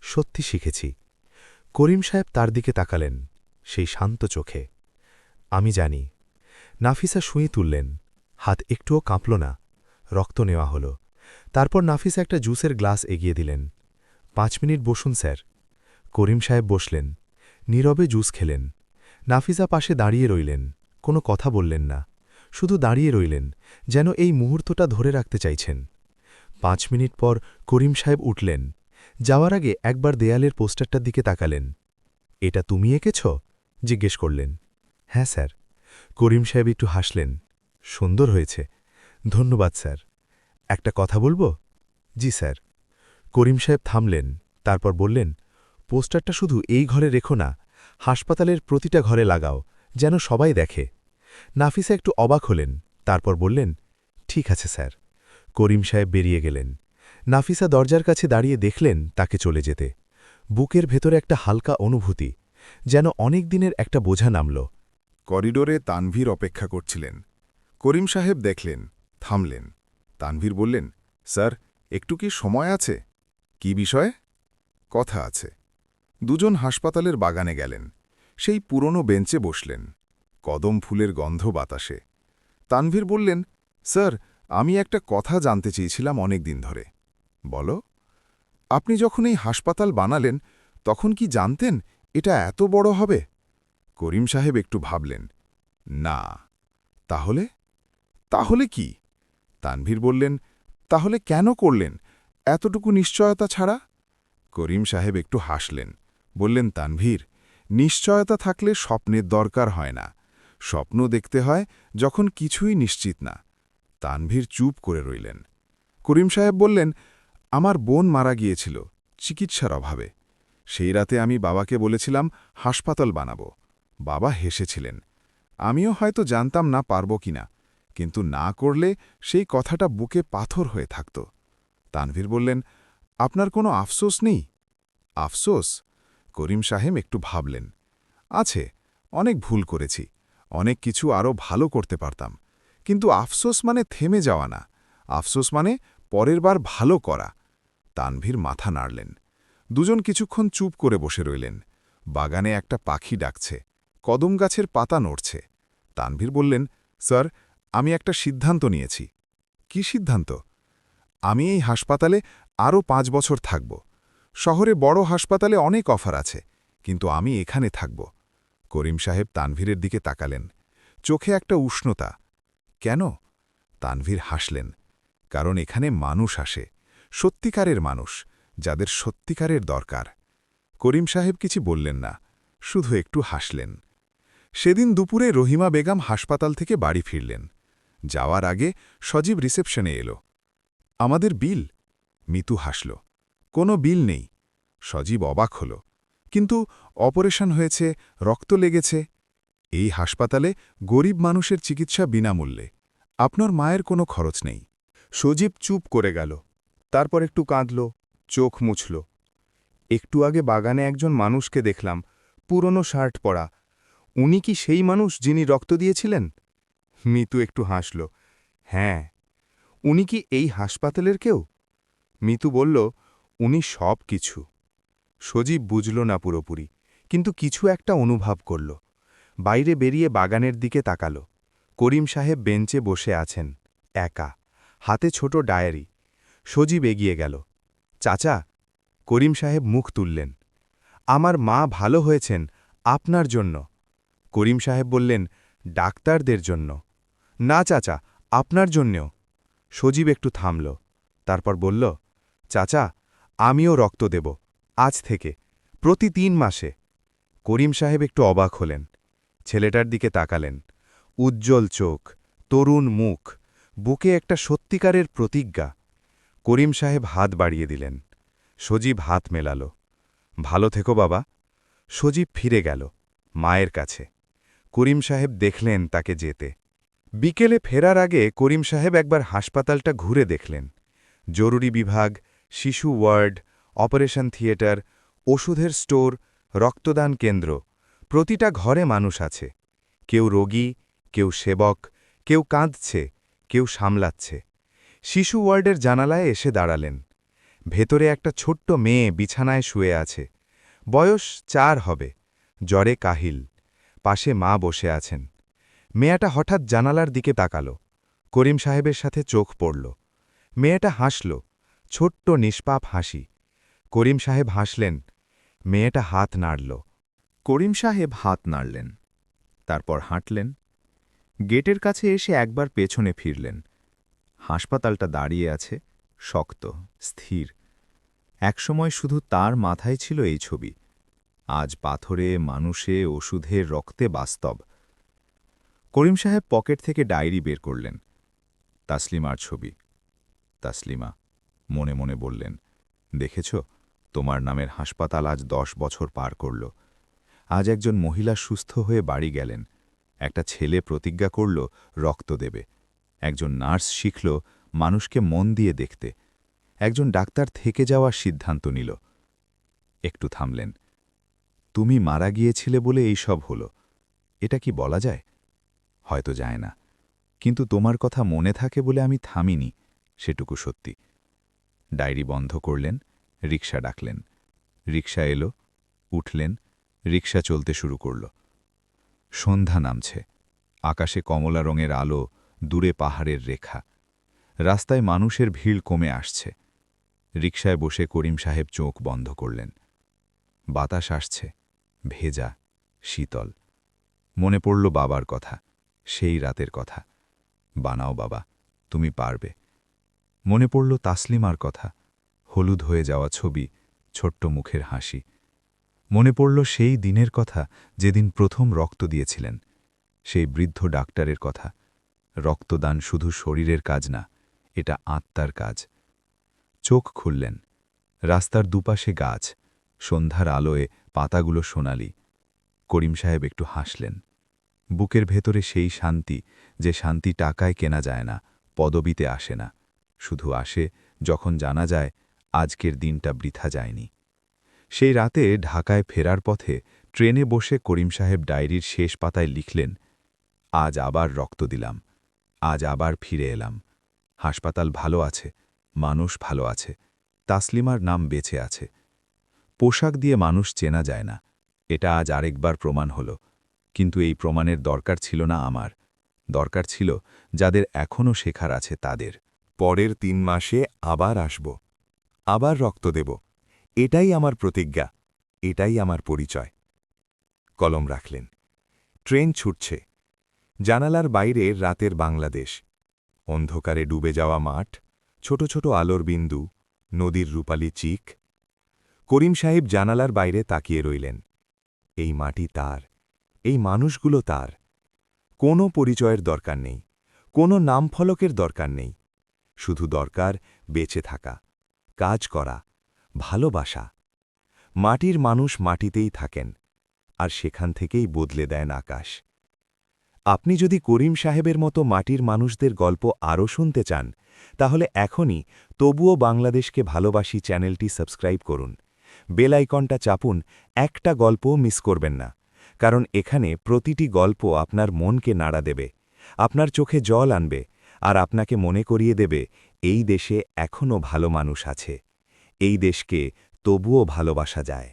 সত্যি শিখেছি। করিম সাহেব তার দিকে তাকালেন, সেই শান্ত চোখে। আমি জানি। নাফিসা সুঁই তুললেন, হাত একটুও কাঁপল না। রক্ত নেওয়া হল। তারপর নাফিসা একটা জুসের গ্লাস এগিয়ে দিলেন। 5 মিনিট বসুন স্যার। করিম সাহেব বসলেন, নীরবে জুস খেলেন। নাফিসা পাশে দাঁড়িয়ে রইলেন, কোনো কথা বললেন না, শুধু দাঁড়িয়ে রইলেন, যেন এই মুহূর্তটা ধরে রাখতে চাইছেন। 5 মিনিট পর করিম সাহেব উঠলেন। যাওয়ার আগে একবার দেয়ালের পোস্টারটার দিকে তাকালেন। এটা তুমি এঁকেছ? জিজ্ঞেস করলেন। হ্যাঁ স্যার। করিম সাহেব একটু হাসলেন। সুন্দর হয়েছে। ধন্যবাদ স্যার। একটা কথা বলবো? জি স্যার। করিম সাহেব থামলেন, তারপর বললেন, পোস্টারটা শুধু এই ঘরে রেখো না, হাসপাতালের প্রতিটা ঘরে লাগাও, যেন সবাই দেখে। নাফিসা একটু অবাক হলেন, তারপর বললেন, ঠিক আছে স্যার। করিম সাহেব বেরিয়ে গেলেন। নাফিসা দরজার কাছে দাঁড়িয়ে দেখলেন তাকে চলে যেতে। বুকের ভেতরে একটা হালকা অনুভূতি, যেন অনেক দিনের একটা বোঝা নামল। করিডোরে তানভীর অপেক্ষা করছিলেন। করিম সাহেব দেখলেন, থামলেন। তানভীর বললেন, স্যার, একটু কি সময় আছে? কি বিষয়ে? কথা আছে। দুজন হাসপাতালের বাগানে গেলেন। সেই পুরনো বেঞ্চে বসলেন। কদম ফুলের গন্ধ বাতাসে। তানভীর বললেন, স্যার, আমি একটা কথা জানতে চেয়েছিলাম অনেক দিন ধরে। বলো। আপনি যখন এই হাসপাতাল বানালেন তখন কি জানতেন এটা এত বড় হবে? করিম সাহেব একটু ভাবলেন। না। তাহলে? তাহলে কি? তানভীর বললেন, তাহলে কেন করলেন এতটুকু নিশ্চয়তা ছাড়া? করিম সাহেব একটু হাসলেন, বললেন, তানভীর, নিশ্চয়তা থাকলে স্বপ্নের দরকার হয় না। স্বপ্ন দেখতে হয় যখন কিছুই নিশ্চিত না। তানভীর চুপ করে রইলেন। করিম সাহেব বললেন, আমার বোন মারা গিয়েছিল চিকিৎসার অভাবে। সেই রাতে আমি বাবাকে বলেছিলাম হাসপাতাল বানাব। বাবা হেসেছিলেন। আমিও হয়তো জানতাম না পারব কিনা, কিন্তু না করলে সেই কথাটা বুকে পাথর হয়ে থাকত। তানভীর বললেন, আপনার কোনো আফসোস নেই? আফসোস? করিম সাহেব একটু ভাবলেন। আছে, অনেক ভুল করেছি, অনেক কিছু আরও ভালো করতে পারতাম। কিন্তু আফসোস মানে থেমে যাওয়া না, আফসোস মানে পরের বার ভালো করা। তানভীর মাথা নাড়লেন। দুজন কিছুক্ষণ চুপ করে বসে রইলেন। বাগানে একটা পাখি ডাকছে, কদম গাছের পাতা নড়ছে। তানভীর বললেন, স্যার, আমি একটা সিদ্ধান্ত নিয়েছি। কি সিদ্ধান্ত? আমি এই হাসপাতালে আরও 5 বছর থাকব। শহরে বড় হাসপাতালে অনেক অফার আছে, কিন্তু আমি এখানে থাকব। করিম সাহেব তানভীরের দিকে তাকালেন, চোখে একটা উষ্ণতা। কেন? তানভীর হাসলেন। কারণ এখানে মানুষ আসে, সত্যিকারের মানুষ, যাদের সত্যিকারের দরকার। করিম সাহেব কিছু বললেন না, শুধু একটু হাসলেন। সেদিন দুপুরে রহিমা বেগম হাসপাতাল থেকে বাড়ি ফিরলেন। যাওয়ার আগে সজীব রিসেপশনে এলো। আমাদের বিল? মিতু হাসল। কোনো বিল নেই। সজীব অবাক হল। কিন্তু অপারেশন হয়েছে, রক্ত লেগেছে। এই হাসপাতালে গরিব মানুষের চিকিৎসা বিনামূল্যে। আপনার মায়ের কোনো খরচ নেই। সজীব চুপ করে গেল, তারপর একটু কাঁদল, চোখ মুছল। একটু আগে বাগানে একজন মানুষকে দেখলাম, পুরনো শার্ট পরা। উনি কি সেই মানুষ যিনি রক্ত দিয়েছিলেন? মিতু একটু হাসল। হ্যাঁ। উনি কি এই হাসপাতালের কেউ? মিতু বলল, উনি সব কিছু। সজীব বুঝল না পুরোপুরি, কিন্তু কিছু একটা অনুভব করল। বাইরে বেরিয়ে বাগানের দিকে তাকাল। করিম সাহেব বেঞ্চে বসে আছেন, একা, হাতে ছোট ডায়েরি। সজীব এগিয়ে গেল। চাচা। করিম সাহেব মুখ তুললেন। আমার মা ভালো হয়েছেন আপনার জন্য। করিম সাহেব বললেন, ডাক্তারদের জন্য। না চাচা, আপনার জন্যেও। সজীব একটু থামল, তারপর বলল, চাচা, আমিও রক্ত দেব, আজ থেকে, প্রতি 3 মাসে। করিম সাহেব একটু অবাক হলেন। ছেলেটার দিকে তাকালেন। উজ্জ্বল চোখ, তরুণ মুখ, বুকে একটা সত্যিকারের প্রতিজ্ঞা। করিম সাহেব হাত বাড়িয়ে দিলেন। সজীব হাত মেলাল। ভালো থেকো বাবা। সজীব ফিরে গেল, মায়ের কাছে। করিম সাহেব দেখলেন তাকে যেতে। বিকেলে ফেরার আগে করিম সাহেব একবার হাসপাতালটা ঘুরে দেখলেন। জরুরি বিভাগ, শিশু ওয়ার্ড, অপারেশন থিয়েটার, ওষুধের স্টোর, রক্তদান কেন্দ্র, প্রতিটা ঘরে মানুষ আছে। কেউ রোগী, কেউ সেবক, কেউ কাঁদছে, কেউ সামলাচ্ছে। শিশু ওয়ার্ডের জানালায় এসে দাঁড়ালেন। ভেতরে একটা ছোট্ট মেয়ে বিছানায় শুয়ে আছে। বয়স 4 হবে, জ্বরে কাহিল। পাশে মা বসে আছেন। মেয়েটা হঠাৎ জানালার দিকে তাকাল। করিম সাহেবের সাথে চোখ পড়ল। মেয়েটা হাসল, ছোট্ট নিষ্পাপ হাসি। করিম সাহেব হাসলেন। মেয়েটা হাত নাড়ল। করিম সাহেব হাত নাড়লেন। তারপর হাঁটলেন। গেটের কাছে এসে একবার পেছনে ফিরলেন। হাসপাতালটা দাঁড়িয়ে আছে, শক্ত, স্থির। একসময় শুধু তার মাথায় ছিল এই ছবি। আজ পাথরে, মানুষে, ওষুধে, রক্তে বাস্তব। করিম সাহেব পকেট থেকে ডায়েরি বের করলেন। তাসলিমার ছবি। তাসলিমা মনে মনে বললেন, দেখেছ, তোমার নামের হাসপাতাল আজ 10 বছর পার করল। আজ একজন মহিলা সুস্থ হয়ে বাড়ি গেলেন। একটা ছেলে প্রতিজ্ঞা করল রক্ত দেবে। একজন নার্স শিখল মানুষকে মন দিয়ে দেখতে। একজন ডাক্তার থেকে যাওয়ার সিদ্ধান্ত নিল। একটু থামলেন। তুমি মারা গিয়েছিলে বলে এই সব হল, এটা কি বলা যায়? হয়তো যায় না, কিন্তু তোমার কথা মনে থাকে বলে আমি থামিনি, সেটুকু সত্যি। ডায়েরি বন্ধ করলেন, রিকশা ডাকলেন। রিকশা এলো, উঠলেন, রিকশা চলতে শুরু করল। সন্ধ্যা নামছে, আকাশে কমলা রঙের আলো, দূরে পাহাড়ের রেখা। রাস্তায় মানুষের ভিড় কমে আসছে। রিকশায় বসে করিম সাহেব চোখ বন্ধ করলেন। বাতাস আসছে, ভেজা, শীতল। মনে পড়ল বাবার কথা, সেই রাতের কথা। বানাও বাবা, তুমি পারবে। মনে পড়ল তাসলিমার কথা, হলুদ হয়ে যাওয়া ছবি, ছোট্ট মুখের হাসি। মনে পড়ল সেই দিনের কথা যেদিন প্রথম রক্ত দিয়েছিলেন, সেই বৃদ্ধ ডাক্তারের কথা। রক্তদান শুধু শরীরের কাজ না, এটা আত্মার কাজ। চোখ খুললেন। রাস্তার দুপাশে গাছ, সন্ধ্যার আলোয় পাতাগুলো সোনালি। করিম সাহেব একটু হাসলেন। বুকের ভেতরে সেই শান্তি, যে শান্তি টাকায় কেনা যায় না, পদবিতে আসে না, শুধু আসে যখন জানা যায় আজকের দিনটা বৃথা যায়নি। সেই রাতে ঢাকায় ফেরার পথে ট্রেনে বসে করিম সাহেব ডায়েরির শেষ পাতায় লিখলেন, আজ আবার রক্ত দিলাম, আজ আবার ফিরে এলাম। হাসপাতাল ভালো আছে, মানুষ ভালো আছে, তাসলিমার নাম বেঁচে আছে। পোশাক দিয়ে মানুষ চেনা যায় না, এটা আজ আরেকবার প্রমাণ হল। কিন্তু এই প্রমাণের দরকার ছিল না আমার, দরকার ছিল যাদের এখনও শেখার আছে তাদের। পরের 3 মাসে আবার আসব, আবার রক্ত দেব। এটাই আমার প্রতিজ্ঞা, এটাই আমার পরিচয়। কলম রাখলেন। ট্রেন ছুটছে। জানালার বাইরে রাতের বাংলাদেশ। অন্ধকারে ডুবে যাওয়া মাঠ, ছোট ছোট আলোর বিন্দু, নদীর রূপালী চিক। করিম সাহেব জানালার বাইরে তাকিয়ে রইলেন। এই মাটি তার, এই মানুষগুলো তার। কোনো পরিচয়ের দরকার নেই, কোনো নামফলকের দরকার নেই। শুধু দরকার বেঁচে থাকা, কাজ করা, ভালোবাসা। মাটির মানুষ মাটিতেই থাকেন, আর সেখান থেকেই বদলে দেন আকাশ। আপনি যদি করিম সাহেবের মতো মাটির মানুষদের গল্প আরও শুনতে চান, তাহলে এখনই তবুও বাংলাদেশকে ভালোবাসি চ্যানেলটি সাবস্ক্রাইব করুন। বেল আইকনটা চাপুন, একটা গল্পও মিস করবেন না। কারণ এখানে প্রতিটি গল্প আপনার মনকে নাড়া দেবে, আপনার চোখে জল আনবে, আর আপনাকে মনে করিয়ে দেবে এই দেশে এখনও ভালো মানুষ আছে। এই দেশকে তবুও ভালোবাসা যায়।